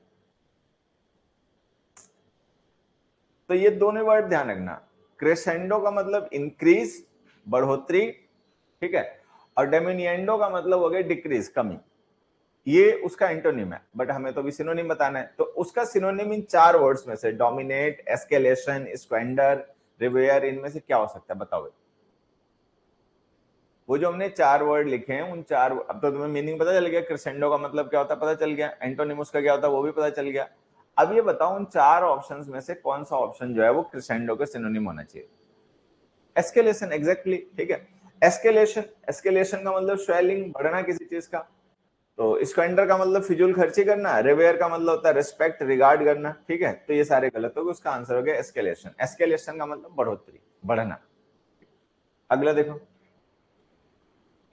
तो ये दोनों वर्ड ध्यान रखना, क्रेसेंडो का मतलब इंक्रीज, बढ़ोतरी, ठीक है, और डेमिनिएंडो का मतलब हो गया डिक्रीज, कमी। ये उसका एंटोनिम है, बट हमें तो भी सिनोनिम बताना है। तो उसका सिनोनिम इन चार वर्ड्स में से, डोमिनेट, एस्केलेशन, स्क्वेंडर, रिवेयर, इनमें से क्या हो सकता है बताओ। वो जो हमने चार वर्ड लिखे हैं, उन चार, अब तो तुम्हें मीनिंग पता चल गया, क्रिसेंडो का मतलब क्या होता है पता चल गया, एंटोनिमस का क्या होता है वो भी पता चल गया। अब ये बताओ उन चार ऑप्शंस में से कौन सा ऑप्शन जो है वो क्रिसेंडो के सिनोनिम होना चाहिए। एस्केलेशन, एग्जैक्टली, ठीक है। एस्केलेशन, एस्केलेशन का मतलब स्वेलिंग, बढ़ना किसी चीज का। तो स्क्वेंडर का मतलब फिजूल खर्ची करना, रिवेयर का मतलब होता है रिस्पेक्ट, रिगार्ड करना, ठीक है। तो ये सारे गलत हो गए, उसका आंसर हो गया एस्केलेशन। एस्केलेशन का मतलब बढ़ोतरी, बढ़ना। अगला देखो,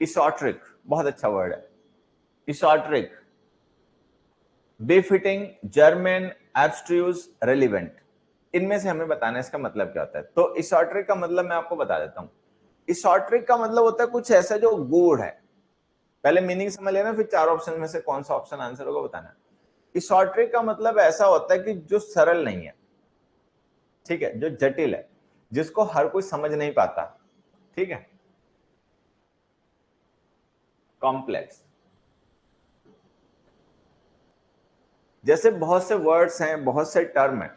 इसोट्रिक, बहुत अच्छा वर्ड है, इशॉर्ट्रिक, बेफिटिंग, जर्मन, एब्स्ट्रूज, रेलिवेंट। इनमें से हमें बताना है इसका मतलब क्या होता है। तो इशॉर्ट्रिक का मतलब मैं आपको बता देता हूं। इशॉर्ट्रिक का मतलब होता है कुछ ऐसा जो गूढ़ है। पहले मीनिंग समझ लेना, फिर चार ऑप्शन में से कौन सा ऑप्शन आंसर होगा बताना। इशॉर्ट्रिक का मतलब ऐसा होता है कि जो सरल नहीं है, ठीक है, जो जटिल है, जिसको हर कोई समझ नहीं पाता, ठीक है, कॉम्प्लेक्स। जैसे बहुत से वर्ड्स हैं, बहुत से टर्म है,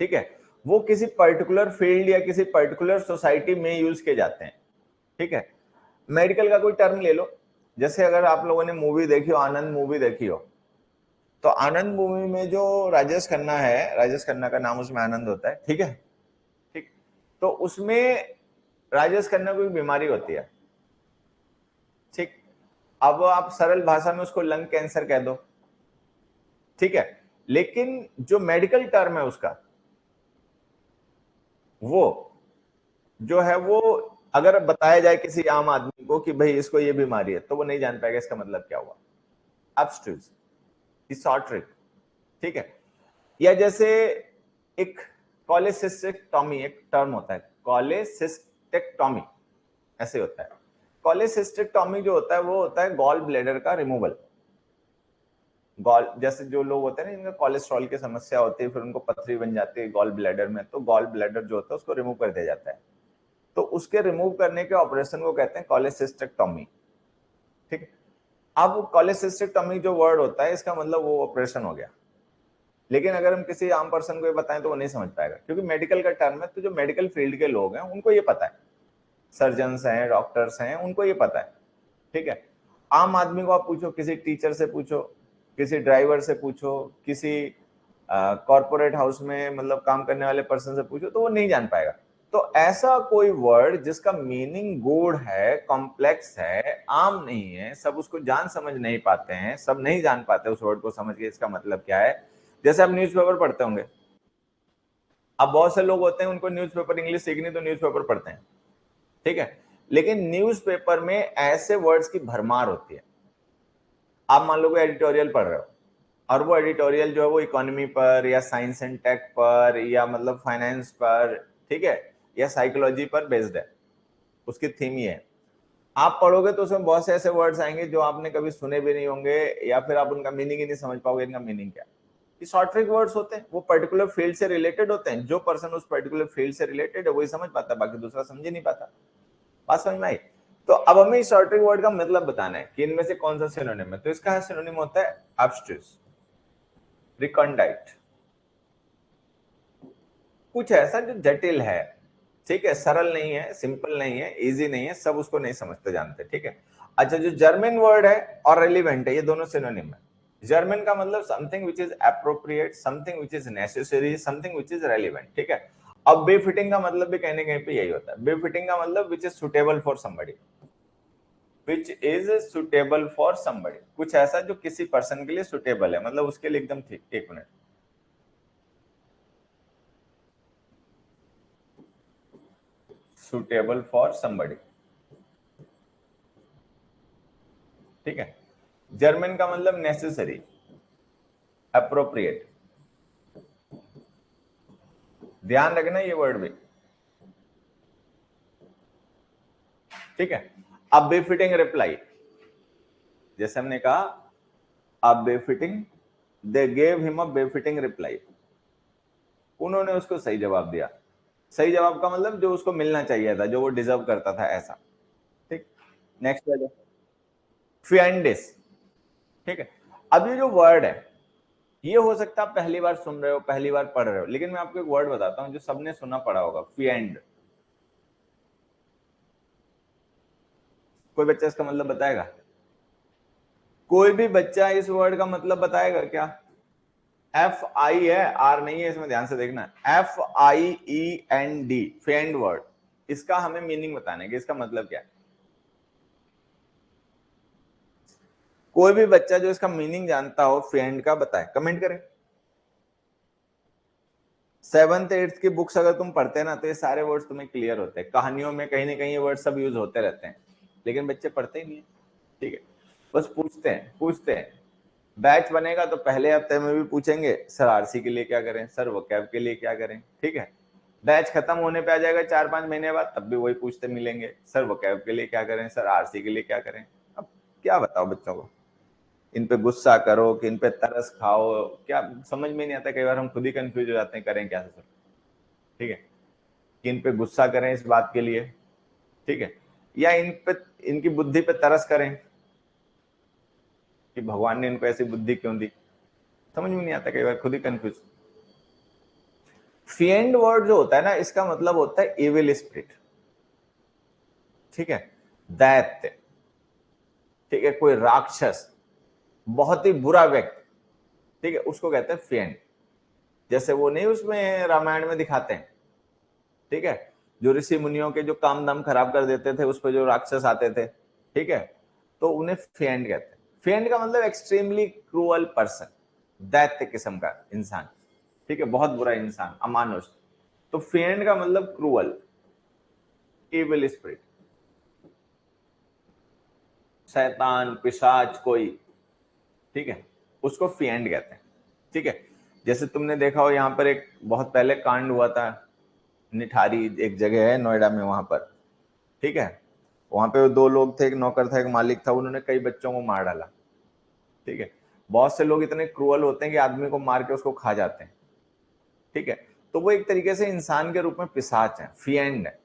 ठीक है, वो किसी पर्टिकुलर फील्ड या किसी पर्टिकुलर सोसाइटी में यूज किए जाते हैं, ठीक है। मेडिकल का कोई टर्म ले लो, जैसे अगर आप लोगों ने मूवी देखी हो, आनंद मूवी देखी हो, तो आनंद मूवी में जो राजेश खन्ना है, राजेश खन्ना का नाम उसमें आनंद होता है, ठीक है, ठीक। तो उसमें राजेश खन्ना को एक बीमारी होती है, ठीक। अब आप सरल भाषा में उसको लंग कैंसर कह दो, ठीक है, लेकिन जो मेडिकल टर्म है उसका, वो जो है वो अगर बताया जाए किसी आम आदमी को कि भाई इसको ये बीमारी है, तो वो नहीं जान पाएगा इसका मतलब क्या हुआ। एब्स्ट्रूज, डिसऑर्डरिक, ठीक है। या जैसे एक कॉलेसिस्टेक्टॉमी, एक टर्म होता है कॉलेसिस्टेक्टॉमी, ऐसे होता है। कॉलेसिस्टेक्टॉमी जो होता है वो होता है गॉल ब्लैडर का रिमूवल। गॉल, जैसे जो लोग होते हैं ना जिनका कोलेस्ट्रॉल की समस्या होती है, फिर उनको पथरी बन जाती है गॉल ब्लैडर में, तो गॉल ब्लैडर जो होता है उसको रिमूव कर दिया जाता है। तो उसके रिमूव करने के ऑपरेशन को कहते हैं कॉलेसिस्टेक्टॉमी, ठीक है। अब कॉलेसिस्टेक्टॉमी जो वर्ड होता है इसका मतलब वो ऑपरेशन हो गया, लेकिन अगर हम किसी आम पर्सन को ये बताएं तो वो नहीं समझ पाएगा, क्योंकि मेडिकल का टर्म है। तो जो मेडिकल फील्ड के लोग हैं उनको ये पता है, सर्जन्स हैं, डॉक्टर्स हैं, उनको ये पता है, ठीक है। आम आदमी को आप पूछो, किसी टीचर से पूछो, किसी ड्राइवर से पूछो, किसी कॉर्पोरेट हाउस में मतलब काम करने वाले पर्सन से पूछो, तो वो नहीं जान पाएगा। तो ऐसा कोई वर्ड जिसका मीनिंग गूढ़ है, कॉम्प्लेक्स है, आम नहीं है, सब उसको जान समझ नहीं पाते हैं, सब नहीं जान पाते उस वर्ड को समझ के इसका मतलब क्या है। जैसे आप न्यूज़पेपर पढ़ते होंगे, अब बहुत से लोग होते हैं उनको न्यूज़पेपर इंग्लिश सीखनी, तो न्यूज़पेपर पढ़ते हैं, ठीक है, लेकिन न्यूज़पेपर में ऐसे वर्ड्स की भरमार होती है। आप मान लो कोई एडिटोरियल पढ़ रहे हो, और वो एडिटोरियल जो है वो इकोनॉमी पर या साइंस एंड टेक पर या मतलब फाइनेंस पर, ठीक है, या साइकोलॉजी पर बेस्ड है, उसकी थीम ही है। आप पढ़ोगे तो उसमें बहुत से ऐसे वर्ड्स आएंगे जो आपने कभी सुने भी नहीं होंगे, या फिर आप उनका मीनिंग ही नहीं समझ पाओगे इनका मीनिंग क्या है। ये शॉर्ट ट्रिक वर्ड्स होते हैं, वो पर्टिकुलर फील्ड से रिलेटेड होते हैं। जो पर्सन उस पर्टिकुलर फील्ड से रिलेटेड है वही समझ पाता है, बाकी दूसरा समझ ही नहीं पाता। बात समझ में आई? तो अब हमें शॉर्ट ट्रिक वर्ड का मतलब बताना है कि इनमें से कौन सा सिनोनिम है। तो इसका सिनोनिम होता है एब्स्ट्रूज, रिकॉन्डाइट, कुछ ऐसा जो जटिल है, ठीक है, सरल नहीं है, सिंपल नहीं है, इजी नहीं है, सब उसको नहीं समझते जानते, ठीक है। अच्छा, जो जर्मन वर्ड है और रेलिवेंट है, ये दोनों सिनोनिम है। जर्मन का मतलब something which is appropriate, something which is necessary, something which is relevant, ठीक है। अब बेफिटिंग का मतलब भी कहने कहीं पे यही होता है। बेफिटिंग का मतलब which is suitable for somebody, which is suitable for somebody, कुछ ऐसा जो किसी पर्सन के लिए सुटेबल है, मतलब उसके लिए एकदम ठीक। एक मिनट, सुटेबल फॉर समबडी, ठीक है। जर्मन का मतलब नेसेसरी, अप्रोप्रिएट, ध्यान रखना ये वर्ड भी, ठीक है। अब बेफिटिंग रिप्लाई, जैसे हमने कहा अब befitting, they gave him a befitting reply, उन्होंने उसको सही जवाब दिया। सही जवाब का मतलब जो उसको मिलना चाहिए था, जो वो डिजर्व करता था, ऐसा, ठीक। नेक्स्ट है फिएंडिस, ठीक है। अब ये जो वर्ड है, ये हो सकता है आप पहली बार सुन रहे हो, पहली बार पढ़ रहे हो, लेकिन मैं आपको एक वर्ड बताता हूं जो सबने सुना पढ़ा होगा, फिएंड। कोई बच्चा इसका मतलब बताएगा? कोई भी बच्चा इस वर्ड का मतलब बताएगा क्या? एफ आई है, आर नहीं है इसमें, ध्यान से देखना। FIEND, फेंड वर्ड, इसका हमें मीनिंग बताना है कि इसका मतलब क्या है। कोई भी बच्चा जो इसका मीनिंग जानता हो फेंड का, बताए, कमेंट करें। 7th 8th की बुक्स अगर तुम पढ़ते हैं ना, तो ये सारे वर्ड्स तुम्हें क्लियर होते हैं। कहानियों में कहीं ना कहीं ये वर्ड सब यूज होते रहते हैं, लेकिन बच्चे पढ़ते ही नहीं है, ठीक है। बस पूछते हैं। बैच बनेगा तो पहले हफ्ते में भी पूछेंगे सर आरसी के लिए क्या करें, सर वोकैब के लिए क्या करें, ठीक है। बैच खत्म होने पे आ जाएगा 4-5 महीने बाद, तब भी वही पूछते मिलेंगे, सर वोकैब के लिए क्या करें, सर आरसी के लिए क्या करें। अब क्या बताओ बच्चों को, इन पे गुस्सा करो कि इन पे तरस खाओ, क्या समझ में नहीं आता। कई बार हम खुद ही कंफ्यूज हो जाते हैं करें क्या सर, ठीक है। कि इन पे गुस्सा करें इस बात के लिए, ठीक है, या इन पे इनकी बुद्धि पे तरस करें कि भगवान ने इनको ऐसी बुद्धि क्यों दी, समझ में नहीं आता, कई बार खुद ही कंफ्यूज। फिएंड वर्ड जो होता है ना, इसका मतलब होता है एविल स्पिरिट, ठीक है, दैत्य, ठीक है, कोई राक्षस, बहुत ही बुरा व्यक्ति, ठीक है, उसको कहते हैं फिएंड। जैसे वो नहीं उसमें रामायण में दिखाते हैं, ठीक है, जो ऋषि मुनियों के जो काम दाम खराब कर देते थे, उस पर जो राक्षस आते थे, ठीक है, तो उन्हें फिएंड कहते हैं। फिएंड का मतलब एक्सट्रीमली क्रूअल पर्सन, दैत्य किस्म का इंसान, ठीक है, बहुत बुरा इंसान, अमानुष। तो फिएंड का मतलब क्रूअल, एविल स्पिरिट, शैतान, पिशाच कोई, ठीक है, उसको फिएंड कहते हैं, ठीक है। जैसे तुमने देखा हो यहाँ पर एक बहुत पहले कांड हुआ था, निठारी एक जगह है नोएडा में, वहां पर, ठीक है, वहां पे 2 लोग थे, एक नौकर था एक मालिक था, उन्होंने कई बच्चों को मार डाला, ठीक है। बहुत से लोग इतने क्रूअल होते हैं कि आदमी को मार के उसको खा जाते हैं, ठीक है। तो वो एक तरीके से इंसान के रूप में पिशाच है, फिएंड है,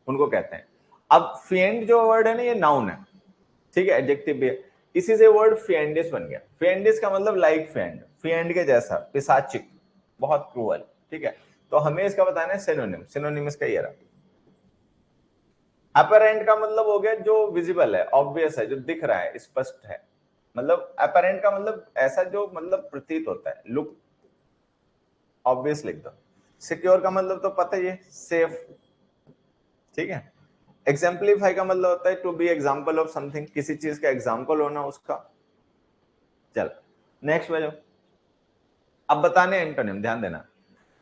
उनको कहते हैं। अब फिएंड जो वर्ड है ना, ये नाउन है, ठीक है, एडजेक्टिव भी है। इसी से वर्ड फिएंडिस बन गया। फिएंडिस का मतलब लाइक फिएंड, फिएंड के जैसा, पिशाचिक, बहुत क्रूअल, ठीक है। तो हमें इसका बताना है सिनोनिम, सिनोनिम इसका ये रहा। अपरेंट का मतलब हो गया जो विजिबल है, ऑब्वियस है, जो दिख रहा है, स्पष्ट है। मतलब अपरेंट का मतलब ऐसा जो मतलब प्रतीत होता है, लुक, ऑब्वियस लिख दो। सिक्योर का मतलब तो पता ही है, सेफ, ठीक है। एग्जाम्पलीफाई का मतलब होता है to be example of something, किसी चीज का एग्जाम्पल होना उसका। चल नेक्स्ट में जाओ। अब बताने एंटोनिम, ध्यान देना,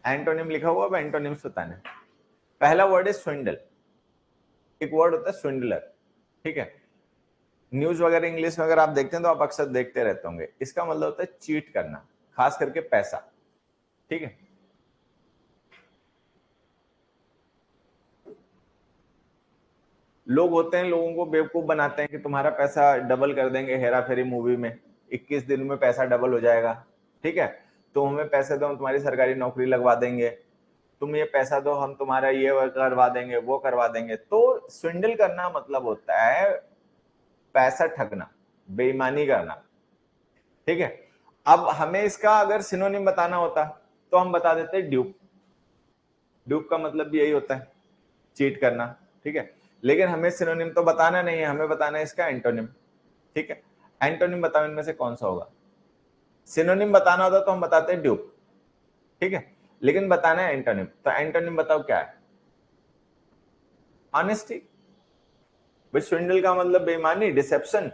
एंटोनिम लिखा हुआ, अब एंटोनिम्स बताने। पहला वर्ड है स्विंडल, एक वर्ड होता है स्विंडलर, ठीक है। न्यूज वगैरह इंग्लिश में अगर आप देखते हैं तो आप अक्सर देखते रहते होंगे। इसका मतलब होता है चीट करना, खास करके पैसा, ठीक है। लोग होते हैं, लोगों को बेवकूफ बनाते हैं कि तुम्हारा पैसा डबल कर देंगे, हेरा फेरी मूवी में 21 दिन में पैसा डबल हो जाएगा, ठीक है। तुम हमें पैसे दो, हम तुम्हारी सरकारी नौकरी लगवा देंगे, तुम ये पैसा दो, हम तुम्हारा ये करवा देंगे, वो करवा देंगे। तो स्विंडल करना मतलब होता है पैसा ठगना, बेईमानी करना, ठीक है। अब हमें इसका अगर सिनोनिम बताना होता तो हम बता देते ड्यूप। ड्यूप का मतलब भी यही होता है, चीट करना, ठीक है। लेकिन हमें सिनोनिम तो बताना नहीं है, हमें बताना है इसका एंटोनिम, ठीक है। एंटोनिम बताओ इनमें से कौन सा होगा। सिनोनिम बताना होता तो हम बताते हैं ड्यूप, ठीक है, लेकिन बताना है एंटोनिम। तो एंटोनिम बताओ क्या है। ऑनेस्टी, स्विंडल का मतलब बेईमानी, डिसेप्शन,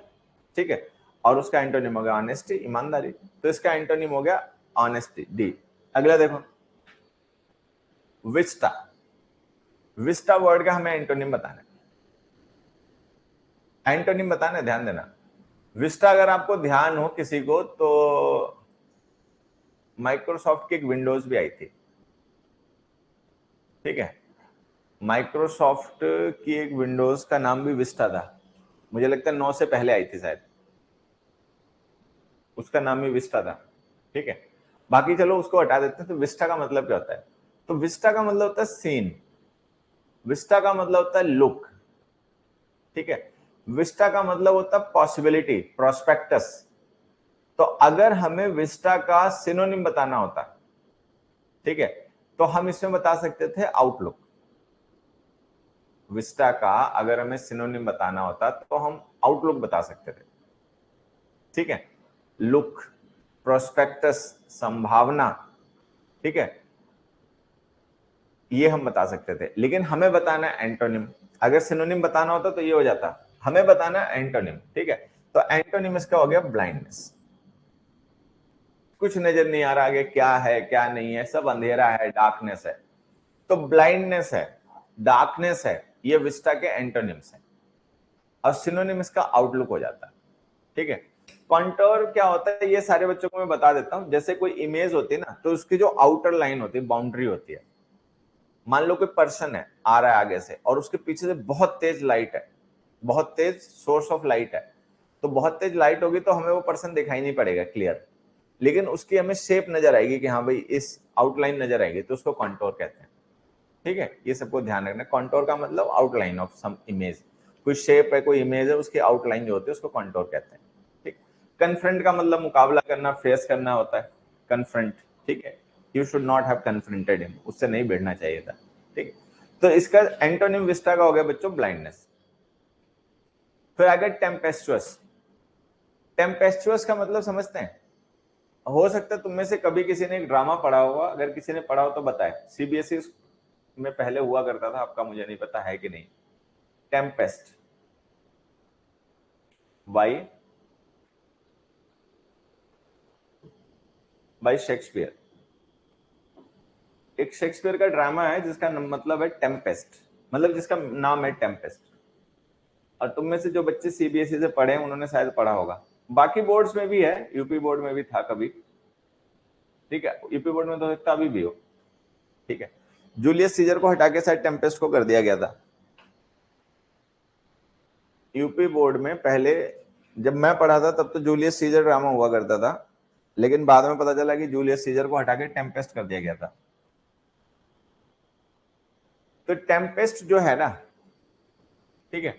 ठीक है, और उसका एंटोनिम हो गया ऑनेस्टी, ईमानदारी। तो इसका एंटोनिम हो गया ऑनेस्टी, डी। अगला देखो, विस्टा। विस्टा वर्ड का हमें एंटोनिम बताना है, एंटोनिम बताना है, ध्यान देना। विस्टा अगर आपको ध्यान हो किसी को, तो माइक्रोसॉफ्ट की एक विंडोज भी आई थी, ठीक है। माइक्रोसॉफ्ट की एक विंडोज का नाम भी विस्टा था, मुझे लगता है 9 से पहले आई थी शायद, उसका नाम भी विस्टा था, ठीक है। बाकी चलो उसको हटा देते हैं। तो विस्टा का मतलब क्या होता है। तो विस्टा का मतलब होता है सीन, विस्टा का मतलब होता है लुक, ठीक है। विस्टा का मतलब होता है पॉसिबिलिटी, प्रोस्पेक्टस। तो अगर हमें विस्टा का सिनोनिम बताना होता, ठीक है, तो हम इसमें बता सकते थे आउटलुक। विस्टा का अगर हमें सिनोनिम बताना होता तो हम आउटलुक बता सकते थे, ठीक है। लुक, प्रोस्पेक्टस, संभावना, ठीक है, ये हम बता सकते थे। लेकिन हमें बताना है एंटोनिम। अगर सिनोनिम बताना होता तो ये हो जाता, हमें बताना है एंटोनिम, ठीक है। तो एंटोनिम इसका हो गया ब्लाइंडनेस, कुछ नजर नहीं आ रहा आगे क्या है क्या नहीं है, सब अंधेरा है, डार्कनेस है। तो ब्लाइंडनेस है, डार्कनेस है, ये विस्टा के एंटोनिम्स है। और सिनोनिम इसका आउटलुक हो जाता है, ठीक है। कॉन्टोर क्या होता है ये सारे बच्चों को मैं बता देता हूं। जैसे कोई इमेज होती है ना, तो उसकी जो आउटर लाइन होती है, बाउंड्री होती है। मान लो कोई पर्सन है, आ रहा है आगे से, और उसके पीछे से बहुत तेज लाइट है, बहुत तेज सोर्स ऑफ लाइट है। तो बहुत तेज लाइट होगी तो हमें वो पर्सन दिखाई नहीं पड़ेगा क्लियर, लेकिन उसकी हमें शेप नजर आएगी कि हाँ भाई इस आउटलाइन नजर आएगी, तो उसको कॉन्टोर कहते हैं। ठीक है, ये सबको ध्यान रखना। कॉन्टोर का मतलब आउटलाइन ऑफ सम इमेज, कोई शेप है, कोई इमेज है, उसकी आउटलाइन जो होती है उसको कॉन्टोर कहते हैं। ठीक। कन्फ्रंट का मतलब मुकाबला करना, फेस करना होता है, कन्फ्रंट। ठीक है, you should not have confronted him, उससे नहीं भिड़ना चाहिए था। ठीक। तो इसका एंटोनिम विस्टा का हो गया बच्चों ब्लाइंडनेस। फिर आगे टेम्पेस्चुअस। टेम्पेस्चुअस का मतलब समझते हैं? हो सकता है तुम में से कभी किसी ने एक ड्रामा पढ़ा होगा, अगर किसी ने पढ़ा हो तो बताए। सीबीएसई में पहले हुआ करता था, आपका मुझे नहीं पता है कि नहीं। Tempest by Shakespeare. एक शेक्सपियर का ड्रामा है जिसका मतलब है टेम्पेस्ट, मतलब जिसका नाम है टेम्पेस्ट। और तुम में से जो बच्चे सीबीएसई से पढ़े हैं उन्होंने शायद पढ़ा होगा। बाकी बोर्ड्स में भी है, यूपी बोर्ड में भी था कभी। ठीक है, यूपी बोर्ड में तो सकता अभी भी हो। ठीक है, जूलियस सीजर को हटा के शायद टेम्पेस्ट को कर दिया गया था। यूपी बोर्ड में पहले जब मैं पढ़ा था तब तो जूलियस सीजर ड्रामा हुआ करता था, लेकिन बाद में पता चला कि जूलियस सीजर को हटा के टेम्पेस्ट कर दिया गया था। तो टेम्पेस्ट जो है ना, ठीक है,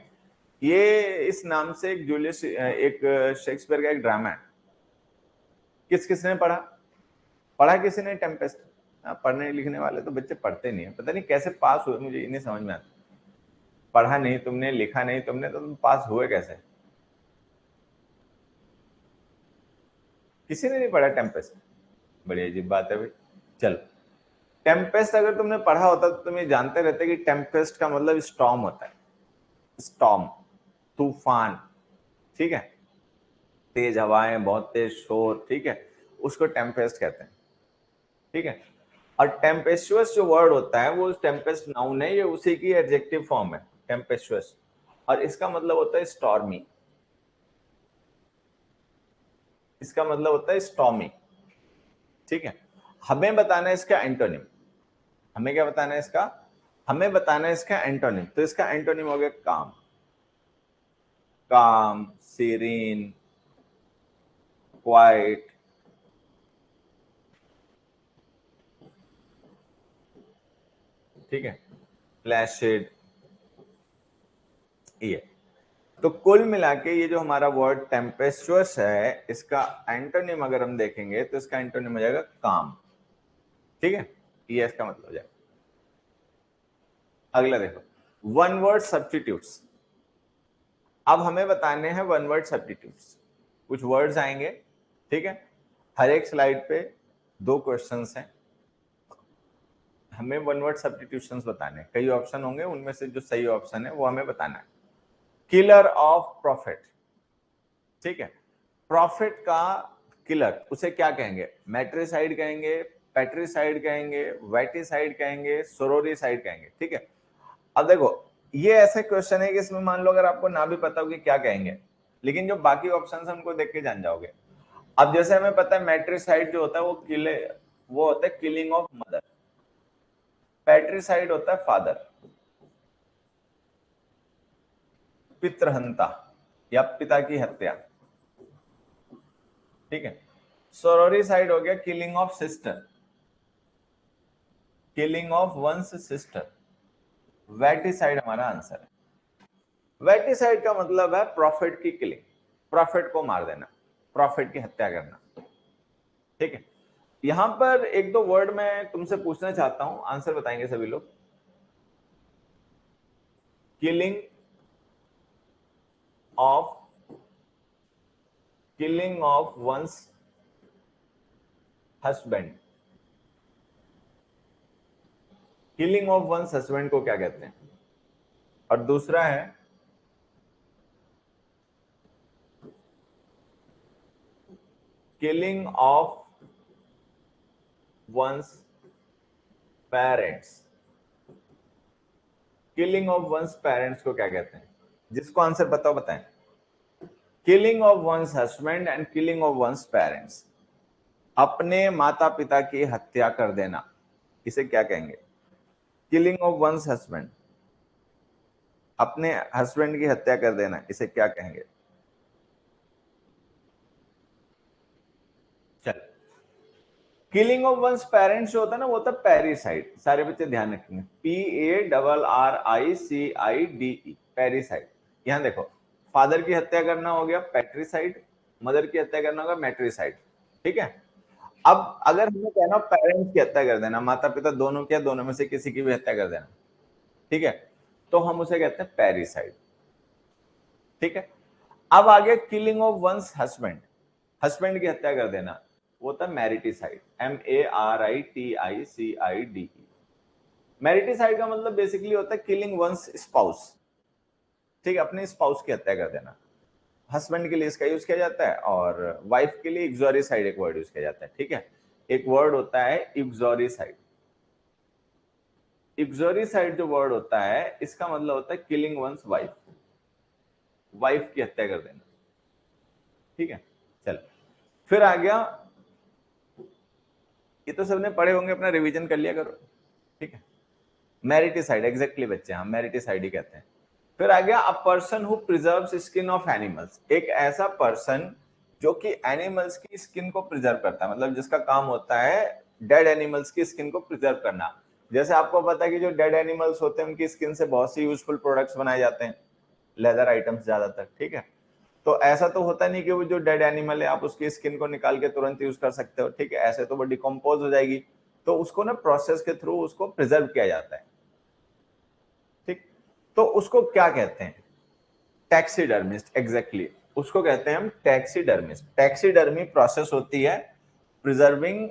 ये इस नाम से एक जूलियस एक शेक्सपियर का एक ड्रामा है। किस किसने पढ़ा? पढ़ा किसी ने टेम्पेस्ट? पढ़ने लिखने वाले तो बच्चे पढ़ते नहीं है, पता नहीं कैसे पास हुए, मुझे नहीं समझ में आता। पढ़ा नहीं तुमने, लिखा नहीं तुमने, तो तुम पास हुए कैसे? किसी ने नहीं पढ़ा टेम्पेस्ट? बड़ी अजीब बात है भाई। चलो, टेम्पेस्ट अगर तुमने पढ़ा होता तो तुम ये जानते रहते कि टेम्पेस्ट का मतलब स्टॉर्म होता है। स्टॉर्म, तूफान। ठीक है, तेज हवाएं, बहुत तेज शोर। ठीक है, उसको टेम्पेस्ट कहते हैं। ठीक है, और टेम्पेस्चुअस जो वर्ड होता है वो टेम्पेस्ट नाउन है, ये उसी की एडजेक्टिव फॉर्म है टेम्पेस्चुअस, और इसका मतलब होता है स्टॉर्मी। इसका मतलब होता है स्टॉर्मी। ठीक है, हमें बताना है इसका एंटोनिम। हमें क्या बताना है इसका? हमें बताना है इसका एंटोनिम। तो इसका एंटोनिम हो गया काम। काम, सीरीन, क्वाइट। ठीक है, प्लेसिड। ये तो कुल मिला के ये जो हमारा वर्ड टेम्पेस्चुअस है, इसका एंटोनिम अगर हम देखेंगे तो इसका एंटोनिम हो जाएगा काम। ठीक है, ये इसका मतलब हो जाएगा। अगला देखो, वन वर्ड सब्स्टिट्यूट्स। अब हमें बताने हैं वन वर्ड सब्स्टिट्यूट्स। कुछ वर्ड्स आएंगे, ठीक है, हर एक स्लाइड पे 2 क्वेश्चंस हैं। हमें वन वर्ड सब्स्टिट्यूशंस बताने हैं। कई ऑप्शन होंगे, उनमें से जो सही ऑप्शन है वो हमें बताना है। Killer of profit. ठीक है, प्रॉफिट का किलर उसे क्या कहेंगे? मैट्रिसाइड कहेंगे, पेट्रिसाइड कहेंगे, वेटिसाइड कहेंगे, सोरोरिसाइड कहेंगे। ठीक है, अब देखो, ये ऐसे क्वेश्चन है कि इसमें मान लो अगर आपको ना भी पता हो कि क्या कहेंगे, लेकिन जो बाकी ऑप्शन है उनको देख के जान जाओगे। अब जैसे हमें पता है मैट्रिसाइड जो होता है वो होता है किलिंग ऑफ मदर। पैट्रिसाइड होता है फादर, पितृहंता या पिता की हत्या। ठीक है, सोरोरिसाइड हो गया killing of sister, killing of one's sister. Vaticide हमारा आंसर है। वेटिसाइड का मतलब है प्रॉफिट की किलिंग, प्रॉफिट को मार देना, प्रॉफिट की हत्या करना। ठीक है, यहां पर एक दो वर्ड मैं तुमसे पूछना चाहता हूं, आंसर बताएंगे सभी लोग। Killing off, killing of one's husband. Killing of one's husband को क्या कहते हैं? और दूसरा है killing of one's parents. Killing of one's parents को क्या कहते हैं? जिसको आंसर बताओ बताएं। Killing of one's husband and killing of one's parents, अपने माता पिता की हत्या कर देना, इसे क्या कहेंगे? किलिंग ऑफ वंस हस्बैंड, अपने हस्बैंड की हत्या कर देना, इसे क्या कहेंगे? चल, किलिंग ऑफ वंस पेरेंट्स जो होता है ना, वो होता है पैरिसाइड। सारे बच्चे ध्यान रखेंगे, PARRICIDE, पैरिसाइड। यहां देखो, फादर की हत्या करना हो गया पैट्रिसाइड, मदर की हत्या करना होगा मैट्रिसाइड। ठीक है, अब अगर हमें कहना पेरेंट्स की हत्या कर देना, माता पिता दोनों की, दोनों में से किसी की भी हत्या कर देना, ठीक है, तो हम उसे कहते हैं पैरिसाइड। ठीक है, अब आ गया killing of one's husband, husband की हत्या कर देना, वो था मैरिटिसाइड, MARITICIDE। मैरिटिसाइड का मतलब बेसिकली होता है किलिंग वंस स्पाउस, ठीक है, अपने स्पाउस की हत्या कर देना। हस्बैंड के लिए इसका यूज किया जाता है, और वाइफ के लिए इग्जोरिसाइड एक वर्ड यूज किया जाता है। ठीक है, एक वर्ड होता है इग्जोरिसाइड। इग्जोरिसाइड जो वर्ड होता है, इसका मतलब होता है किलिंग वंस वाइफ, वाइफ की हत्या कर देना। ठीक है, चल, फिर आ गया, ये तो सबने पढ़े होंगे, अपना रिवीजन कर लिया करो। ठीक है, मैरिटिसाइड, एग्जैक्टली बच्चे, हाँ मैरिटिसाइड ही कहते हैं। फिर आ गया a person who preserves skin of animals, एक ऐसा पर्सन जो कि एनिमल्स की स्किन को प्रिजर्व करता है, मतलब जिसका काम होता है डेड एनिमल्स की स्किन को प्रिजर्व करना। जैसे आपको पता है कि जो डेड एनिमल्स होते हैं उनकी स्किन से बहुत सी यूजफुल प्रोडक्ट्स बनाए जाते हैं, लेदर आइटम्स ज्यादातर। ठीक है, तो ऐसा तो होता नहीं कि वो जो डेड एनिमल है आप उसकी स्किन को निकाल के तुरंत यूज कर सकते हो। ठीक है, ऐसे तो वो डिकम्पोज हो जाएगी, तो उसको ना प्रोसेस के थ्रू उसको प्रिजर्व किया जाता है। ठीक, तो उसको क्या कहते हैं? टैक्सीडर्मिस्ट, एग्जैक्टली, उसको कहते हैं हम टैक्सीडर्मिस्ट। टैक्सीडर्मी प्रोसेस होती है preserving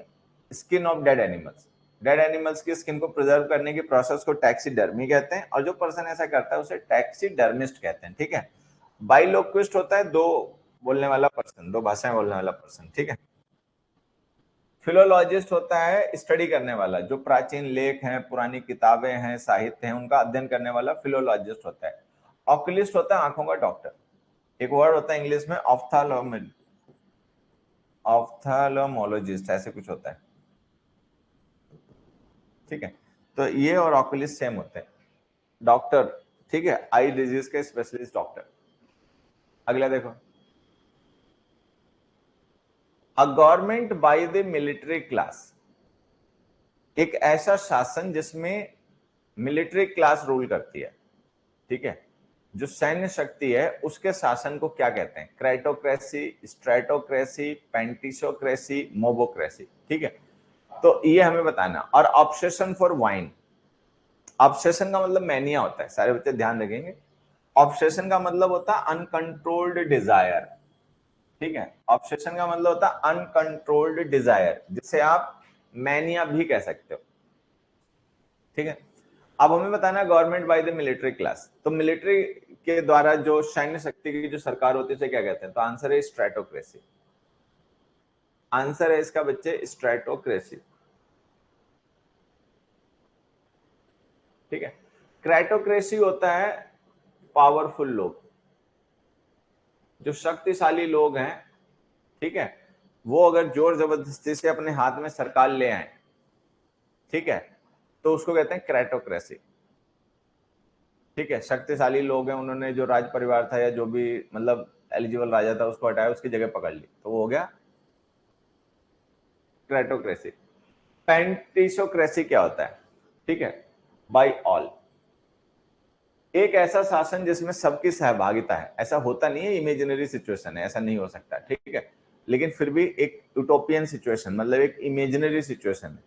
skin of dead animals, dead animals की स्किन को प्रिजर्व करने की प्रोसेस को टैक्सीडर्मी कहते हैं, और जो पर्सन ऐसा करता है उसे टैक्सीडर्मिस्ट कहते हैं। ठीक है, बाइलोक्विस्ट होता है दो बोलने वाला पर्सन, दो भाषाएं बोलने वाला पर्सन। ठीक है, फिलोलॉजिस्ट होता है स्टडी करने वाला, जो प्राचीन लेख हैं, पुरानी किताबें हैं, साहित्य हैं, उनका अध्ययन करने वाला फिलोलॉजिस्ट होता है। ऑक्यूलिस्ट होता है आंखों का डॉक्टर, एक वर्ड होता है इंग्लिश में ऑफ्थाल्मोलॉजिस्ट, ऐसे कुछ होता है। ठीक है, तो ये और ऑक्यूलिस्ट सेम होते हैं, डॉक्टर। ठीक है, आई डिजीज के स्पेशलिस्ट डॉक्टर। अगला देखो, a government by the military class, एक ऐसा शासन जिसमें मिलिट्री क्लास रूल करती है। ठीक है, जो सैन्य शक्ति है उसके शासन को क्या कहते हैं? क्राइटोक्रेसी, स्ट्रेटोक्रेसी, पेंटिसोक्रेसी, मोबोक्रेसी। ठीक है, तो ये हमें बताना। और ऑब्सेशन फॉर वाइन, ऑब्सेशन का मतलब मैनिया होता है, सारे बच्चे ध्यान रखेंगे। ऑब्सेशन का मतलब होता है अनकंट्रोल्ड डिजायर। ठीक है, ऑब्सेशन का मतलब होता है अनकंट्रोल्ड डिजायर, जिसे आप मैनिया भी कह सकते हो। ठीक है, अब हमें बताना government by the military class, तो मिलिट्री के द्वारा जो सैन्य शक्ति की जो सरकार होती है उसे क्या कहते हैं? तो आंसर है स्ट्रेटोक्रेसी। आंसर है इसका बच्चे स्ट्रेटोक्रेसी। ठीक है, क्राइटोक्रेसी होता है पावरफुल लोग, जो शक्तिशाली लोग हैं। ठीक है, वो अगर जोर जबरदस्ती से अपने हाथ में सरकार ले आए, ठीक है, तो उसको कहते हैं क्राइटोक्रेसी। ठीक है, शक्तिशाली लोग हैं, उन्होंने जो राज परिवार था या जो भी मतलब एलिजिबल राजा था उसको हटाया, उसकी जगह पकड़ ली, तो वो हो गया क्राइटोक्रेसी। पेंटिसोक्रेसी क्या होता है? ठीक है, बाय ऑल, एक ऐसा शासन जिसमें सबकी सहभागिता है। ऐसा होता नहीं है, इमेजिनरी सिचुएशन है, ऐसा नहीं हो सकता। ठीक है, लेकिन फिर भी एक यूटोपियन सिचुएशन, मतलब एक इमेजिनरी सिचुएशन है।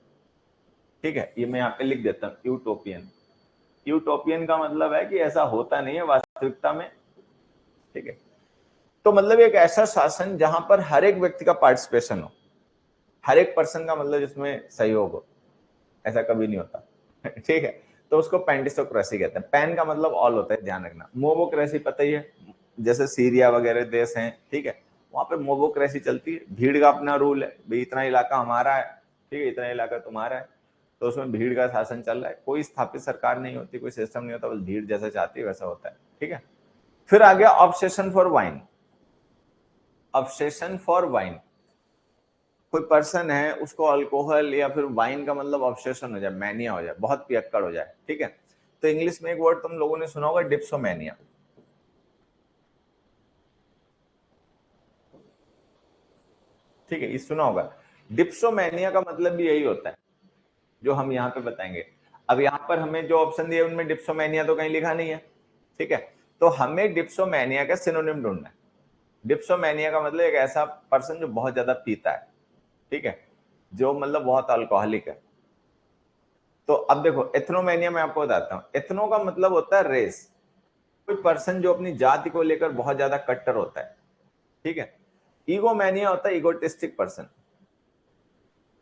ठीक है, ये मैं यहाँ पे लिख देता हूँ, यूटोपियन। यूटोपियन का मतलब है कि ऐसा होता नहीं है वास्तविकता में। ठीक है, तो मतलब एक ऐसा शासन जहां पर हर एक व्यक्ति का पार्टिसिपेशन हो, हर एक पर्सन का मतलब जिसमें सहयोग हो, ऐसा कभी नहीं होता। ठीक है, तो उसको पेंटिसोक्रेसी कहते हैं। पैन का मतलब ऑल होता है, ध्यान रखना। मोबोक्रेसी पता ही है, जैसे सीरिया वगैरह देश हैं, ठीक है, वहां पे मोबोक्रेसी चलती है, भीड़ का अपना रूल है, भाई इतना इलाका हमारा है, ठीक है, इतना इलाका तुम्हारा है, तो उसमें भीड़ का शासन चल रहा है। कोई स्थापित सरकार नहीं होती, कोई सिस्टम नहीं होता, बस भीड़ जैसा चाहती है वैसा होता है। ठीक है, फिर आ गया obsession for wine. Obsession for wine, कोई पर्सन है उसको अल्कोहल या फिर वाइन का मतलब ऑब्सेशन हो जाए, मैनिया हो जाए, बहुत पियक्कड़ हो जाए, ठीक है। तो इंग्लिश में एक वर्ड तुम लोगों ने सुना होगा, डिप्सोमैनिया। ठीक है, ये सुना होगा। डिप्सोमैनिया का मतलब भी यही होता है जो हम यहाँ पे बताएंगे। अब यहाँ पर हमें जो ऑप्शन दिए उनमें डिप्सोमैनिया तो कहीं लिखा नहीं है, ठीक है। तो हमें डिप्सोमैनिया का सिनोनिम ढूंढना है। डिप्सोमैनिया का मतलब एक ऐसा पर्सन जो बहुत ज्यादा पीता है, ठीक है, जो मतलब बहुत अल्कोहलिक है। तो अब देखो एथनोमैनिया में आपको बताता हूँ, एथनो का मतलब होता है रेस, कोई पर्सन जो अपनी जाति को लेकर बहुत ज्यादा कट्टर होता है, ठीक है। ईगोमैनिया होता है ईगोटिस्टिक पर्सन,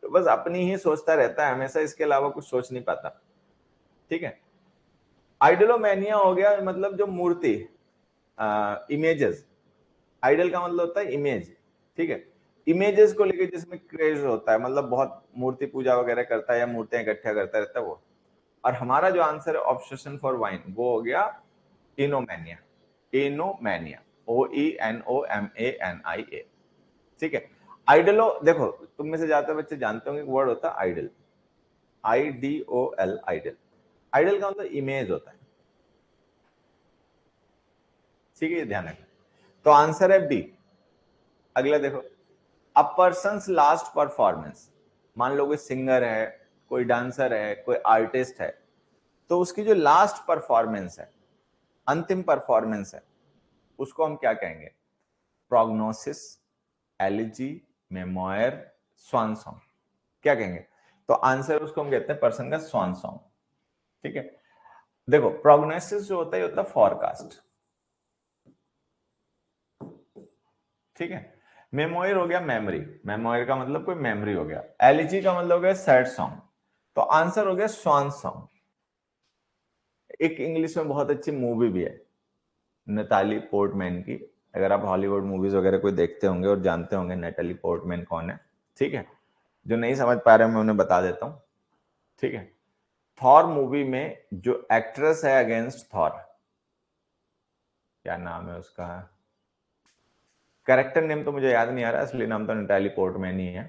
तो बस अपनी ही सोचता रहता है हमेशा, इसके अलावा कुछ सोच नहीं पाता, ठीक है। आइडलोमैनिया हो गया मतलब जो मूर्ति, इमेजेस, आइडल का मतलब होता है इमेज, ठीक है। इमेजेस को लेकर जिसमें क्रेज होता है, मतलब बहुत मूर्ति पूजा वगैरह करता है या मूर्तियां इकट्ठा करता रहता है वो। और हमारा जो आंसर है ऑब्सेशन फॉर वाइन, वो हो गया इनोमैनिया, इनोमैनिया, OENOMANIA, ठीक है। आइडलो, देखो तुम में से ज्यादातर बच्चे जानते होंगे वर्ड होता है आइडल, IDOL, आइडल। आइडल का मतलब इमेज होता है, ठीक है, ध्यान रखना। तो आंसर है बी। अगला देखो, अ पर्सन्स लास्ट परफॉर्मेंस, मान लो कोई सिंगर है, कोई डांसर है, कोई आर्टिस्ट है, तो उसकी जो लास्ट परफॉर्मेंस है, अंतिम परफॉर्मेंस है, उसको हम क्या कहेंगे? प्रोग्नोसिस, एलिजी, मेमोयर, स्वान सॉन्ग, क्या कहेंगे? तो आंसर उसको हम कहते हैं पर्सन का स्वान सॉन्ग, ठीक है। देखो प्रोग्नोसिस जो होता है होता है फॉरकास्ट, ठीक है। मेमोयर हो गया मेमोरी, मेमोयर का मतलब कोई मेमोरी हो गया। एलिजी का मतलब हो गया सैड सॉन्ग, तो आंसर हो गया स्वान सॉन्ग। एक इंग्लिश में बहुत अच्छी मूवी भी है नताली पोर्टमैन की, अगर आप हॉलीवुड मूवीज वगैरह कोई देखते होंगे और जानते होंगे नताली पोर्टमैन कौन है, ठीक है। जो नहीं समझ पा रहे मैं उन्हें बता देता हूं, ठीक है। थॉर मूवी में जो एक्ट्रेस है अगेंस्ट थॉर, क्या नाम है उसका, कैरेक्टर नेम तो मुझे याद नहीं आ रहा, असली नाम तो नताली पोर्टमैन ही है।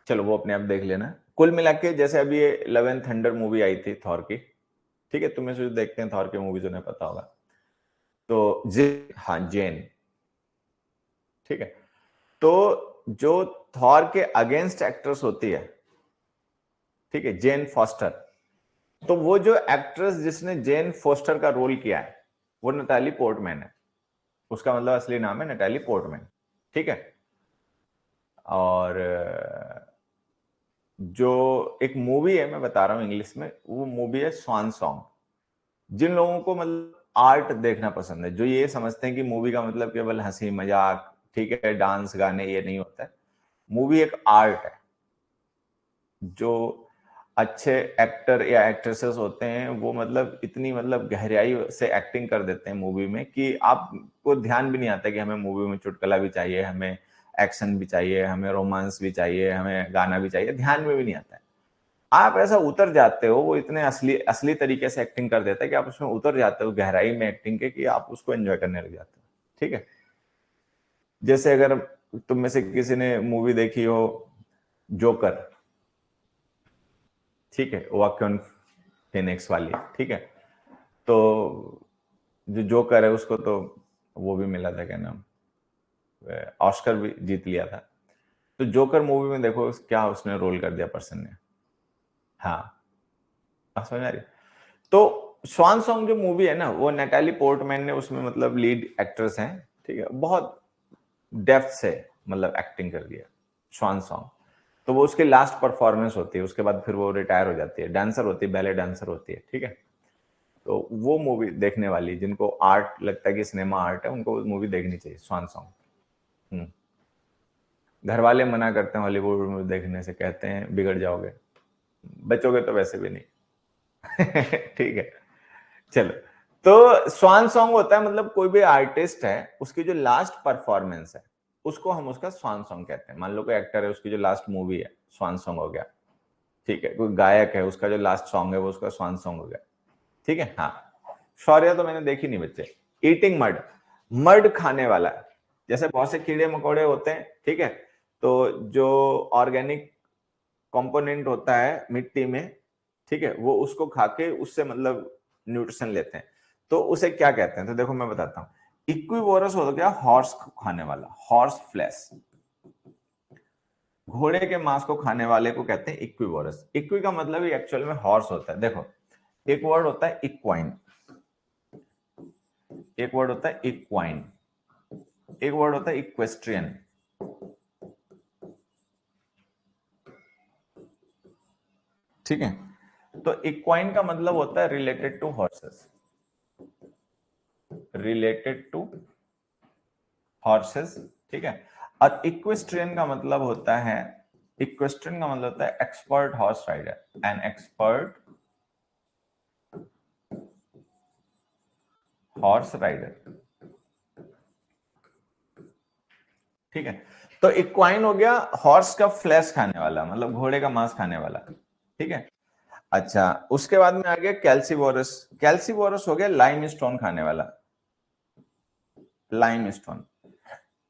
चलो वो अपने आप देख लेना। कुल मिला के जैसे अभी ये 11 थंडर मूवी आई थी थॉर की, ठीक है, तुम्हें से जो देखते हैं थॉर की मूवीज उन्हें पता होगा। तो हाँ जेन, ठीक है। तो जो थॉर के अगेंस्ट एक्ट्रेस होती है, ठीक है, जेन फॉस्टर, तो वो जो एक्ट्रेस जिसने जेन फॉस्टर का रोल किया है वो नताली पोर्टमैन है, उसका मतलब असली नाम है नताली पोर्टमैन, ठीक है। और जो एक मूवी है मैं बता रहा हूं इंग्लिश में, वो मूवी है स्वान सॉन्ग। जिन लोगों को मतलब आर्ट देखना पसंद है, जो ये समझते हैं कि मूवी का मतलब केवल हंसी मजाक, ठीक है, डांस गाने, ये नहीं होता है। मूवी एक आर्ट है। जो अच्छे एक्टर या एक्ट्रेसेस होते हैं वो मतलब इतनी मतलब गहराई से एक्टिंग कर देते हैं मूवी में कि आपको ध्यान भी नहीं आता कि हमें मूवी में चुटकुला भी चाहिए, हमें एक्शन भी चाहिए, हमें रोमांस भी चाहिए, हमें गाना भी चाहिए, ध्यान में भी नहीं आता है। आप ऐसा उतर जाते हो, वो इतने असली असली तरीके से एक्टिंग कर देता है कि आप उसमें उतर जाते हो गहराई में एक्टिंग के, कि आप उसको एंजॉय करने लग जाते हो, ठीक है। जैसे अगर तुम में से किसी ने मूवी देखी हो जोकर, ठीक है, वाकिन फिनिक्स वाली, ठीक है, तो जो जोकर है उसको तो वो भी मिला था, क्या नाम, ऑस्कर भी जीत लिया था। तो जोकर मूवी में देखो क्या उसने रोल कर दिया पर्सन ने। हाँ, आप समझ आ रही। तो स्वान सॉन्ग जो मूवी है ना, वो नैटाली पोर्टमैन ने उसमें मतलब लीड एक्ट्रेस हैं, ठीक है, बहुत डेप्थ से मतलब एक्टिंग कर दिया स्वान सॉन्ग। तो वो उसकी लास्ट परफॉर्मेंस होती है, उसके बाद फिर वो रिटायर हो जाती है, डांसर होती है, बैले डांसर होती है, ठीक है। तो वो मूवी देखने वाली जिनको आर्ट लगता है कि सिनेमा आर्ट है, उनको मूवी देखनी चाहिए स्वान सॉन्ग। घर वाले मना करते हैं हॉलीवुड मूवी देखने से, कहते हैं बिगड़ जाओगे, बचोगे तो वैसे भी नहीं। ठीक है, चलो। तो स्वान सॉन्ग होता है मतलब कोई भी आर्टिस्ट है उसकी जो लास्ट परफॉर्मेंस है उसको हम उसका स्वान सॉन्ग कहते हैं। मान लो कोई एक्टर है, उसकी जो लास्ट मूवी है, स्वान सॉन्ग हो गया। ठीक है, कोई गायक है उसका जो लास्ट सॉन्ग है वो उसका स्वान सॉन्ग हो गया, ठीक है। हाँ, शौर्य तो मैंने देखी नहीं बच्चे। ईटिंग मड, मड खाने वाला, जैसे बहुत से कीड़े मकोड़े होते हैं, ठीक है, तो जो ऑर्गेनिक कंपोनेंट होता है मिट्टी में, ठीक है, वो उसको खा के उससे मतलब न्यूट्रिशन लेते हैं, तो उसे क्या कहते हैं? तो देखो मैं बताता हूँ। इक्विवोरस हो गया हॉर्स खाने वाला, हॉर्स फ्लैश, घोड़े के मांस को खाने वाले को कहते हैं इक्विवोरस। इक्वी का मतलब ही एक्चुअल में हॉर्स होता है। देखो एक वर्ड होता है इक्वाइन, एक वर्ड होता है इक्वाइन, एक वर्ड होता है इक्वेस्ट्रियन। ठीक है, तो इक्वाइन का मतलब होता है related to horses, related to horses, ठीक है। और इक्वेस्ट्रियन का मतलब होता है, इक्वेस्ट्रियन का मतलब होता है expert horse rider, an expert horse rider, ठीक है। तो इक्वाइन हो गया हॉर्स का फ्लैश खाने वाला, मतलब घोड़े का मांस खाने वाला, ठीक है। अच्छा, उसके बाद में आ गया कैल्सीवोरस। कैल्सीवोरस हो गया लाइमस्टोन खाने वाला, लाइमस्टोन।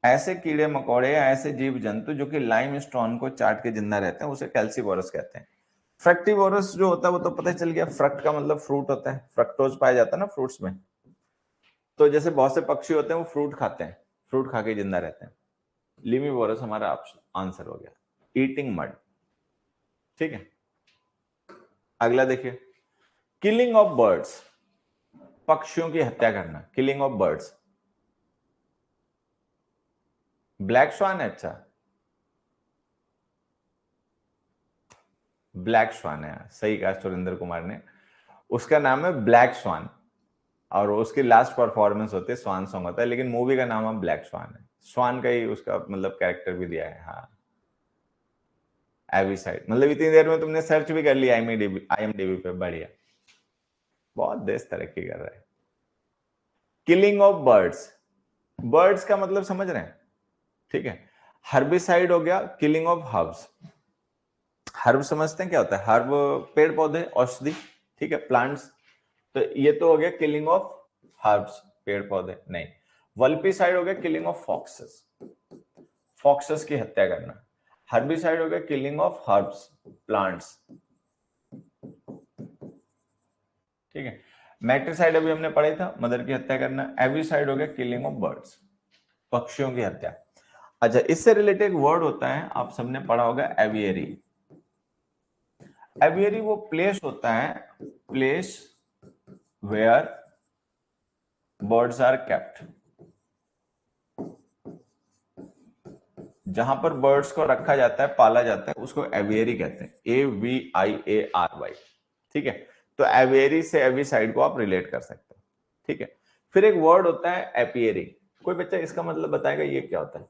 ऐसे कीड़े मकोड़े, ऐसे जीव जंतु जो कि लाइमस्टोन को चाट के जिंदा रहते हैं, उसे कैल्सीवोरस कहते हैं। फ्रक्टिवोरस जो होता है वो तो पता चल गया, फ्रक्ट का मतलब फ्रूट होता है, फ्रक्टोज पाया जाता है ना फ्रूट्स में। तो जैसे बहुत से पक्षी होते हैं वो फ्रूट खाते हैं, फ्रूट खा के जिंदा रहते हैं। लिमिवोरस हमारा आंसर हो गया, ईटिंग मड, ठीक है। अगला देखिए, किलिंग ऑफ बर्ड्स, पक्षियों की हत्या करना, killing of birds. Black swan है, अच्छा ब्लैक स्वान है, सही कहा सुरेंद्र कुमार ने, उसका नाम है ब्लैक स्वान, और उसकी लास्ट परफॉर्मेंस होती है स्वान सॉन्ग होता है, लेकिन मूवी का नाम ब्लैक स्वान है, स्वान का ही उसका मतलब कैरेक्टर भी दिया है। हाँ, एविसाइड, मतलब इतनी देर में तुमने सर्च भी कर लिया IMDb पे, बढ़िया, बहुत देश तरक्की कर रहा है। किलिंग ऑफ बर्ड्स, बर्ड्स का मतलब समझ रहे हैं, ठीक है। हर्बिसाइड हो गया किलिंग ऑफ हर्ब्स, हर्ब समझते हैं क्या होता है? हर्ब पेड़ पौधे, औषधि, ठीक है, प्लांट्स। तो ये तो हो गया किलिंग ऑफ हर्ब्स, पेड़ पौधे नहीं। वल्पिसाइड हो गया किलिंग ऑफ फॉक्सेस, फॉक्सेस की हत्या करना। हर्बिसाइड हो गया किलिंग ऑफ हर्ब्स, प्लांट्स, ठीक है। मैट्रिसाइड अभी हमने पढ़ा था, मदर की हत्या करना। एविसाइड हो गया किलिंग ऑफ बर्ड्स, पक्षियों की हत्या। अच्छा, इससे रिलेटेड एक वर्ड होता है, आप सबने पढ़ा होगा, एवियरी। एवियरी वो प्लेस होता है, place where birds are kept, जहां पर बर्ड्स को रखा जाता है, पाला जाता है, उसको एवियरी कहते हैं, AVIARY, ठीक है। तो एवियरी से एविसाइड को आप रिलेट कर सकते हो, ठीक है। फिर एक वर्ड होता है एपियरी, कोई बच्चा इसका मतलब बताएगा ये क्या होता है,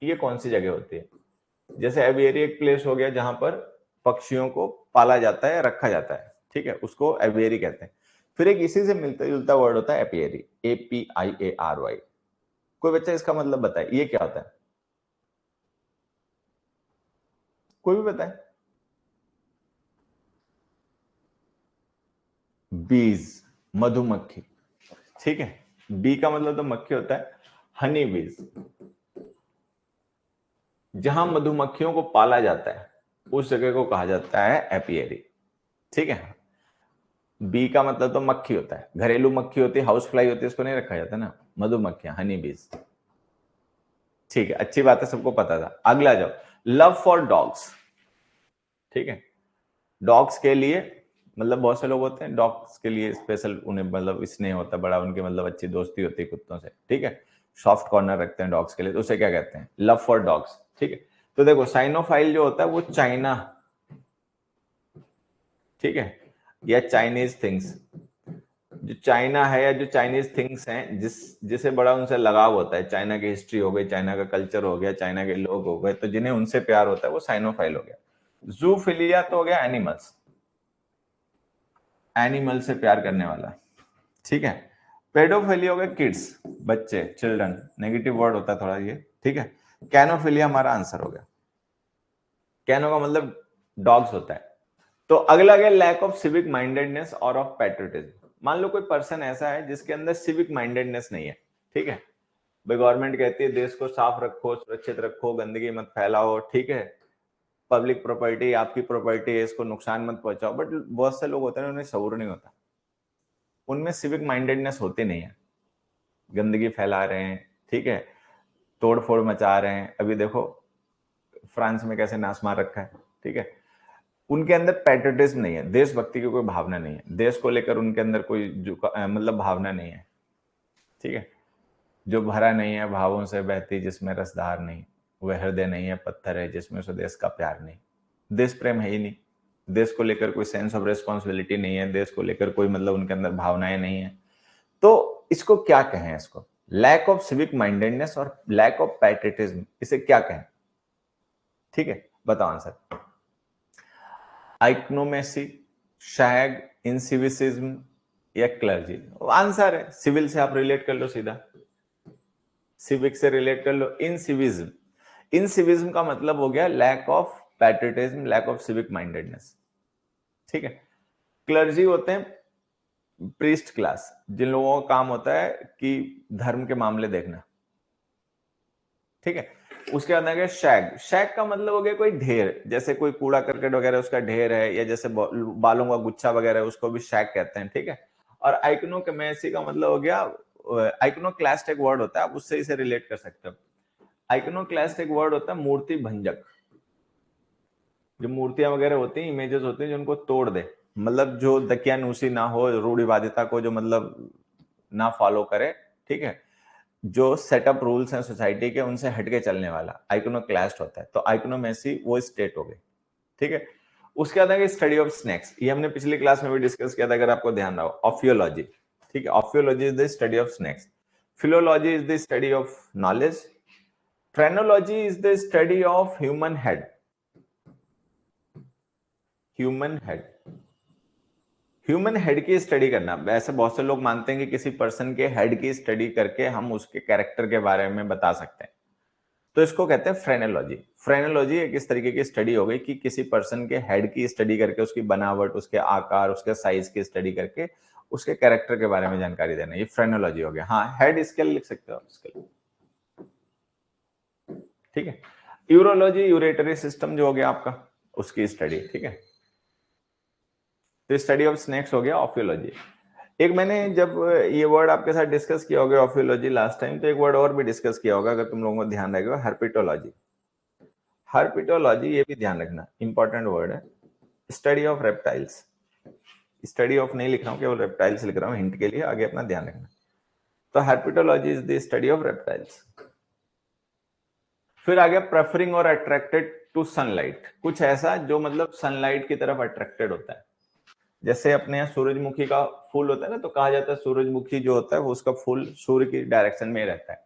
ये कौन सी जगह होती है? जैसे एवियरी एक प्लेस हो गया जहां पर पक्षियों को पाला जाता है, रखा जाता है, ठीक है, उसको एवियरी कहते हैं। फिर एक इसी से मिलता जुलता वर्ड होता है एपियरी, APIARY। कोई बच्चा इसका मतलब बताए ये क्या होता है? कोई भी बताए। बीज, मधुमक्खी, ठीक है। बी का मतलब तो मक्खी होता है, हनी बीज, जहां मधुमक्खियों को पाला जाता है उस जगह को कहा जाता है एपियरी, ठीक है। बी का मतलब तो मक्खी होता है, घरेलू मक्खी होती है, हाउस फ्लाई होती है, इसको नहीं रखा जाता ना, मधुमक्खियां, हनी बीज, ठीक है। अच्छी बात है, सबको पता था। अगला जाओ, लव फॉर डॉग्स, ठीक है। डॉग्स के लिए मतलब बहुत से लोग होते हैं डॉग्स के लिए स्पेशल, उन्हें मतलब स्नेह होता है बड़ा, उनकी मतलब अच्छी दोस्ती होती है कुत्तों से, ठीक है। सॉफ्ट कॉर्नर रखते हैं डॉग्स के लिए, तो उसे क्या कहते हैं? लव फॉर डॉग्स, ठीक है। तो देखो साइनोफाइल जो होता है वो चाइना, ठीक है, या चाइनीज थिंग्स, जो चाइना है या जो चाइनीज थिंग्स हैं, जिसे बड़ा उनसे लगाव होता है, चाइना की हिस्ट्री हो गई, चाइना का कल्चर हो गया, चाइना के लोग हो गए, तो जिन्हें उनसे प्यार होता है वो साइनोफाइल हो गया। जूफिलिया तो हो गया एनिमल्स, एनिमल से प्यार करने वाला, ठीक है। पेडोफिलिया हो गया किड्स, बच्चे, चिल्ड्रन, नेगेटिव वर्ड होता है थोड़ा ये, ठीक है। कैनोफिलिया हमारा आंसर हो गया। कैनो का मतलब डॉग्स होता है। तो अगला है लैक ऑफ सिविक माइंडेडनेस और ऑफ पैट्रियटिज्म। मान लो कोई पर्सन ऐसा है जिसके अंदर सिविक माइंडेडनेस नहीं है, ठीक है, भाई गवर्नमेंट कहती है देश को साफ रखो, सुरक्षित रखो, गंदगी मत फैलाओ, ठीक है, पब्लिक प्रॉपर्टी आपकी प्रॉपर्टी है, इसको नुकसान मत पहुंचाओ, बट बहुत से लोग होते हैं उन्हें शऊर नहीं होता, उनमें सिविक माइंडेडनेस होती नहीं है, गंदगी फैला रहे हैं, ठीक है, तोड़ फोड़ मचा रहे हैं। अभी देखो फ्रांस में कैसे नाश मार रखा है, ठीक है, उनके अंदर पैट्रियटिज्म नहीं है, देशभक्ति की कोई भावना नहीं है, देश को लेकर उनके अंदर कोई मतलब भावना नहीं है, ठीक है, जो भरा नहीं है भावों से बहती जिसमें रसधार नहीं, वह हृदय नहीं है पत्थर है जिसमें स्वदेश का प्यार नहीं। देश प्रेम है ही नहीं, देश को लेकर कोई सेंस ऑफ रिस्पॉन्सिबिलिटी नहीं है, देश को लेकर कोई मतलब उनके अंदर भावनाएं नहीं है। तो इसको क्या कहें, इसको लैक ऑफ सिविक माइंडेडनेस और लैक ऑफ पैट्रियटिज्म, इसे क्या कहें? ठीक है, बताओ आंसर। आइक्नोमेसी, शैग, इनसिविसिज्म या क्लर्जी? आंसर है सिविल से आप रिलेट कर लो सीधा, सिविक से रिलेट कर लो, इनसिविज्म। इनसिविज्म का मतलब हो गया lack of patriotism, lack of civic mindedness, ठीक है। क्लर्जी होते हैं प्रीस्ट क्लास, जिन लोगों का काम होता है कि धर्म के मामले देखना, ठीक है। उसके बाद आ गया शैग। शैग का मतलब हो गया कोई ढेर, जैसे कोई कूड़ा करकट वगैरह उसका ढेर है, या जैसे बालों का गुच्छा वगैरह, उसको भी शैग कहते हैं, ठीक है। और आइकनोक्लेमेसी का मतलब हो गया, आइकनोक्लास्ट एक वर्ड होता है, आप उससे इसे रिलेट कर सकते हो। आइकनोक्लास्ट एक वर्ड होता है मूर्ति भंजक, जो मूर्तियां वगैरह होती हैं, इमेजेस होती हैं, जो उनको तोड़ दे, मतलब जो दकियानूसी ना हो, रूढ़िवादिता को जो मतलब ना फॉलो करे, ठीक है, जो सेटअप रूल्स हैं सोसाइटी के उनसे हटके चलने वाला आइकोनोक्लास्ट होता है। तो आइकोनोमेसी वो स्टेट हो गई, ठीक है। उसके बाद है स्टडी ऑफ स्नैक्स, ये हमने पिछली क्लास में भी डिस्कस किया था, अगर आपको ध्यान रहा हो। ऑफियोलॉजी, ठीक है, ophiology is the study of snakes. Philology is the study of knowledge. Phrenology is the study of human head, human head, human head की स्टडी करना। वैसे बहुत से लोग मानते हैं कि किसी पर्सन के हेड की स्टडी करके हम उसके कैरेक्टर के बारे में बता सकते हैं, तो इसको कहते हैं फ्रेनोलॉजी। फ्रेनोलॉजी एक इस तरीके की स्टडी हो गई कि किसी पर्सन के हेड की स्टडी करके, उसकी बनावट, उसके आकार, उसके साइज की स्टडी करके उसके कैरेक्टर के बारे में जानकारी देना, ये फ्रेनोलॉजी हो गया। हाँ, हेड स्केल लिख सकते हो स्केल, ठीक है। यूरोलॉजी, यूरेटरी सिस्टम जो हो गया आपका, उसकी स्टडी, ठीक है। तो स्टडी ऑफ स्नैक्स हो गया ऑफियोलॉजी। एक मैंने जब ये वर्ड आपके साथ डिस्कस किया होगा ऑफियोलॉजी लास्ट टाइम, तो एक वर्ड और भी डिस्कस किया होगा, अगर तुम लोगों को ध्यान रहेगा, हर्पिटोलॉजी। हर्पिटोलॉजी, ये भी ध्यान रखना, इंपॉर्टेंट वर्ड है। Study of reptiles, study of नहीं लिख रहा हूं, केवल रेप्टाइल्स लिख रहा हूं हिंट के लिए, आगे अपना ध्यान रखना। तो herpetology is the study of reptiles. फिर आ गया प्रेफरिंग और अट्रैक्टेड टू सनलाइट, कुछ ऐसा जो मतलब सनलाइट की तरफ अट्रैक्टेड होता है। जैसे अपने यहाँ सूरजमुखी का फूल होता है ना, तो कहा जाता है सूरजमुखी जो होता है वो उसका फूल सूर्य की डायरेक्शन में रहता है।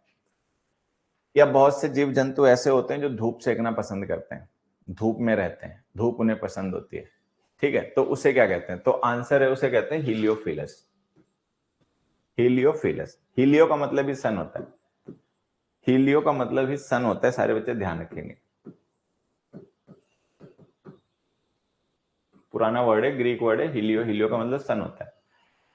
या बहुत से जीव जंतु ऐसे होते हैं जो धूप सेकना पसंद करते हैं, धूप में रहते हैं, धूप उन्हें पसंद होती है, ठीक है। तो उसे क्या कहते हैं? तो आंसर है, उसे कहते हैं हीलियोफिलस। हीलियोफिलस, हीलियो का मतलब ही सन होता है, हीलियो का मतलब ही सन होता है, सारे बच्चे ध्यान रखेंगे। पुराना वर्ड है, ग्रीक वर्ड है हीलियो, हीलियो का मतलब सन होता है।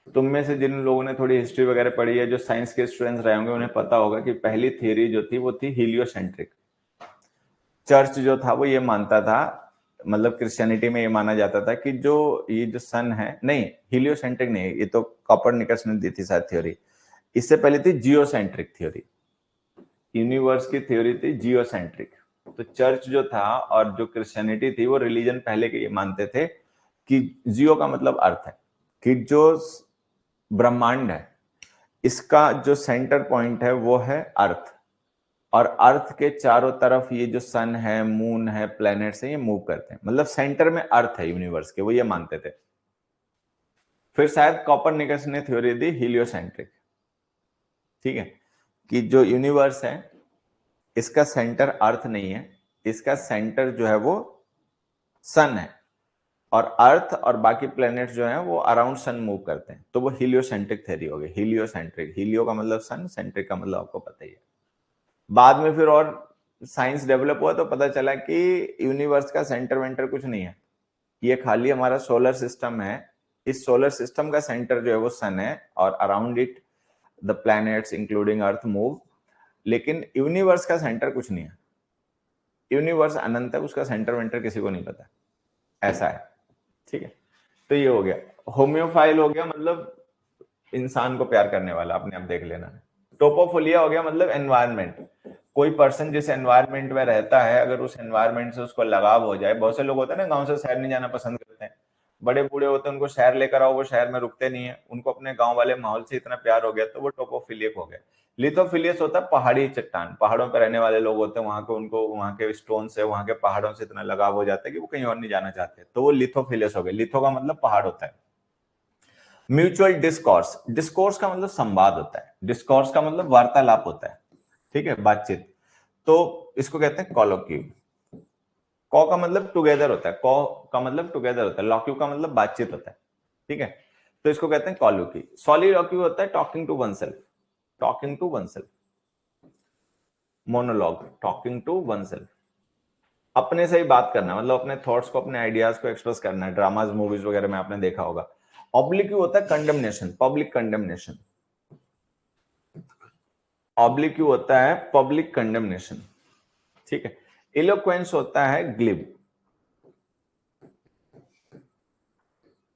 तुम में से जिन लोगों ने थोड़ी हिस्ट्री वगैरह पढ़ी है, जो साइंस के स्टूडेंट्स रहे होंगे, उन्हें पता होगा कि पहली थ्योरी जो थी वो थी हीलियोसेंट्रिक। चर्च जो था वो ये मानता था, मतलब क्रिश्चियनिटी में ये माना जाता था कि जो ये जो सन है, नहीं हीलियोसेंट्रिक नहीं, ये तो कॉपरनिकस ने दी थी शायद थ्योरी, इससे पहले थी जियोसेंट्रिक थ्योरी। यूनिवर्स की थ्योरी थी जियोसेंट्रिक। तो चर्च जो था और जो क्रिश्चियनिटी थी, वो रिलीजन पहले के ये मानते थे कि जियो का मतलब अर्थ है, कि जो ब्रह्मांड है इसका जो सेंटर पॉइंट है वो है अर्थ, और अर्थ के चारों तरफ ये जो सन है, मून है, प्लैनेट्स है, ये मूव करते हैं, मतलब सेंटर में अर्थ है यूनिवर्स के, वो ये मानते थे। फिर शायद कॉपरनिकस ने थ्योरी दी हीलियोसेंट्रिक, ठीक है, कि जो यूनिवर्स है इसका सेंटर अर्थ नहीं है, इसका सेंटर जो है वो सन है, और अर्थ और बाकी प्लैनेट्स जो हैं वो अराउंड सन मूव करते हैं। तो वो हीलियोसेंट्रिक थ्योरी हो गई, हीलियोसेंट्रिक, हीलियो का मतलब सन, सेंट्रिक का मतलब आपको पता ही है। बाद में फिर और साइंस डेवलप हुआ तो पता चला कि यूनिवर्स का सेंटर वेंटर कुछ नहीं है, ये खाली हमारा सोलर सिस्टम है, इस सोलर सिस्टम का सेंटर जो है वो सन है और around it the planets including earth move, लेकिन यूनिवर्स का सेंटर कुछ नहीं है। यूनिवर्स अनंत है, उसका सेंटर वेंटर किसी को नहीं पता, ऐसा है। ठीक है, तो ये हो गया। होम्योफाइल हो गया मतलब इंसान को प्यार करने वाला, अपने आप देख लेना। टोपोफिलिया हो गया मतलब एनवायरनमेंट, कोई पर्सन जिस एनवायरनमेंट में रहता है, अगर उस एनवायरनमेंट से उसको लगाव हो जाए। बहुत से लोग होते हैं ना गांव से शहर नहीं जाना पसंद करते हैं, बड़े बूढ़े होते हैं, उनको शहर लेकर आओ, वो शहर में रुकते नहीं है, उनको अपने गांव वाले माहौल से इतना प्यार हो गया, तो वो टोपोफिलियक हो गया। लिथोफिलियस होता है पहाड़ी चट्टान, पहाड़ों पर रहने वाले लोग होते हैं, वहां को उनको वहां के स्टोन से, वहां के पहाड़ों से इतना लगाव हो जाता है कि वो कहीं और नहीं जाना चाहते, तो वो लिथोफिलियस हो गए। लिथो का मतलब पहाड़ होता है। म्यूचुअल डिस्कोर्स, डिस्कोर्स का मतलब संवाद होता है, डिस्कोर्स का मतलब वार्तालाप होता है, ठीक है, बातचीत, तो इसको कहते हैं कॉलोक्यू। कॉ का मतलब टुगेदर होता है, कॉ का मतलब टुगेदर होता है, लॉक्यू का मतलब बातचीत होता है, ठीक है, तो इसको कहते हैं कॉलोक्यू। सॉलिलॉक्यू होता है talking to oneself, talking to oneself. Monologue, talking to oneself, अपने से ही बात करना, मतलब अपने थॉट्स को, अपने आइडियाज को एक्सप्रेस करना है। ड्रामाज मूवीज वगैरह में आपने देखा होगा। ऑब्लिक्यू होता है कंडेमनेशन, पब्लिक कंडेमनेशन। ऑब्लिक्यू होता है पब्लिक कंडेमनेशन, ठीक है। इलोक्वेंस होता है ग्लिब,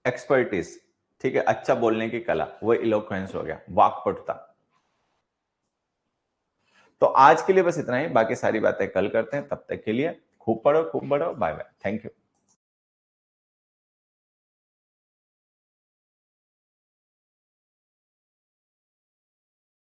एक्सपर्टीज, ठीक है, अच्छा बोलने की कला, वो इलोक्वेंस हो गया, वाक्पटुता। तो आज के लिए बस इतना ही, बाकी सारी बातें कल करते हैं, तब तक के लिए खूब पढ़ो, खूब बढ़ो, बाय बाय, थैंक यू।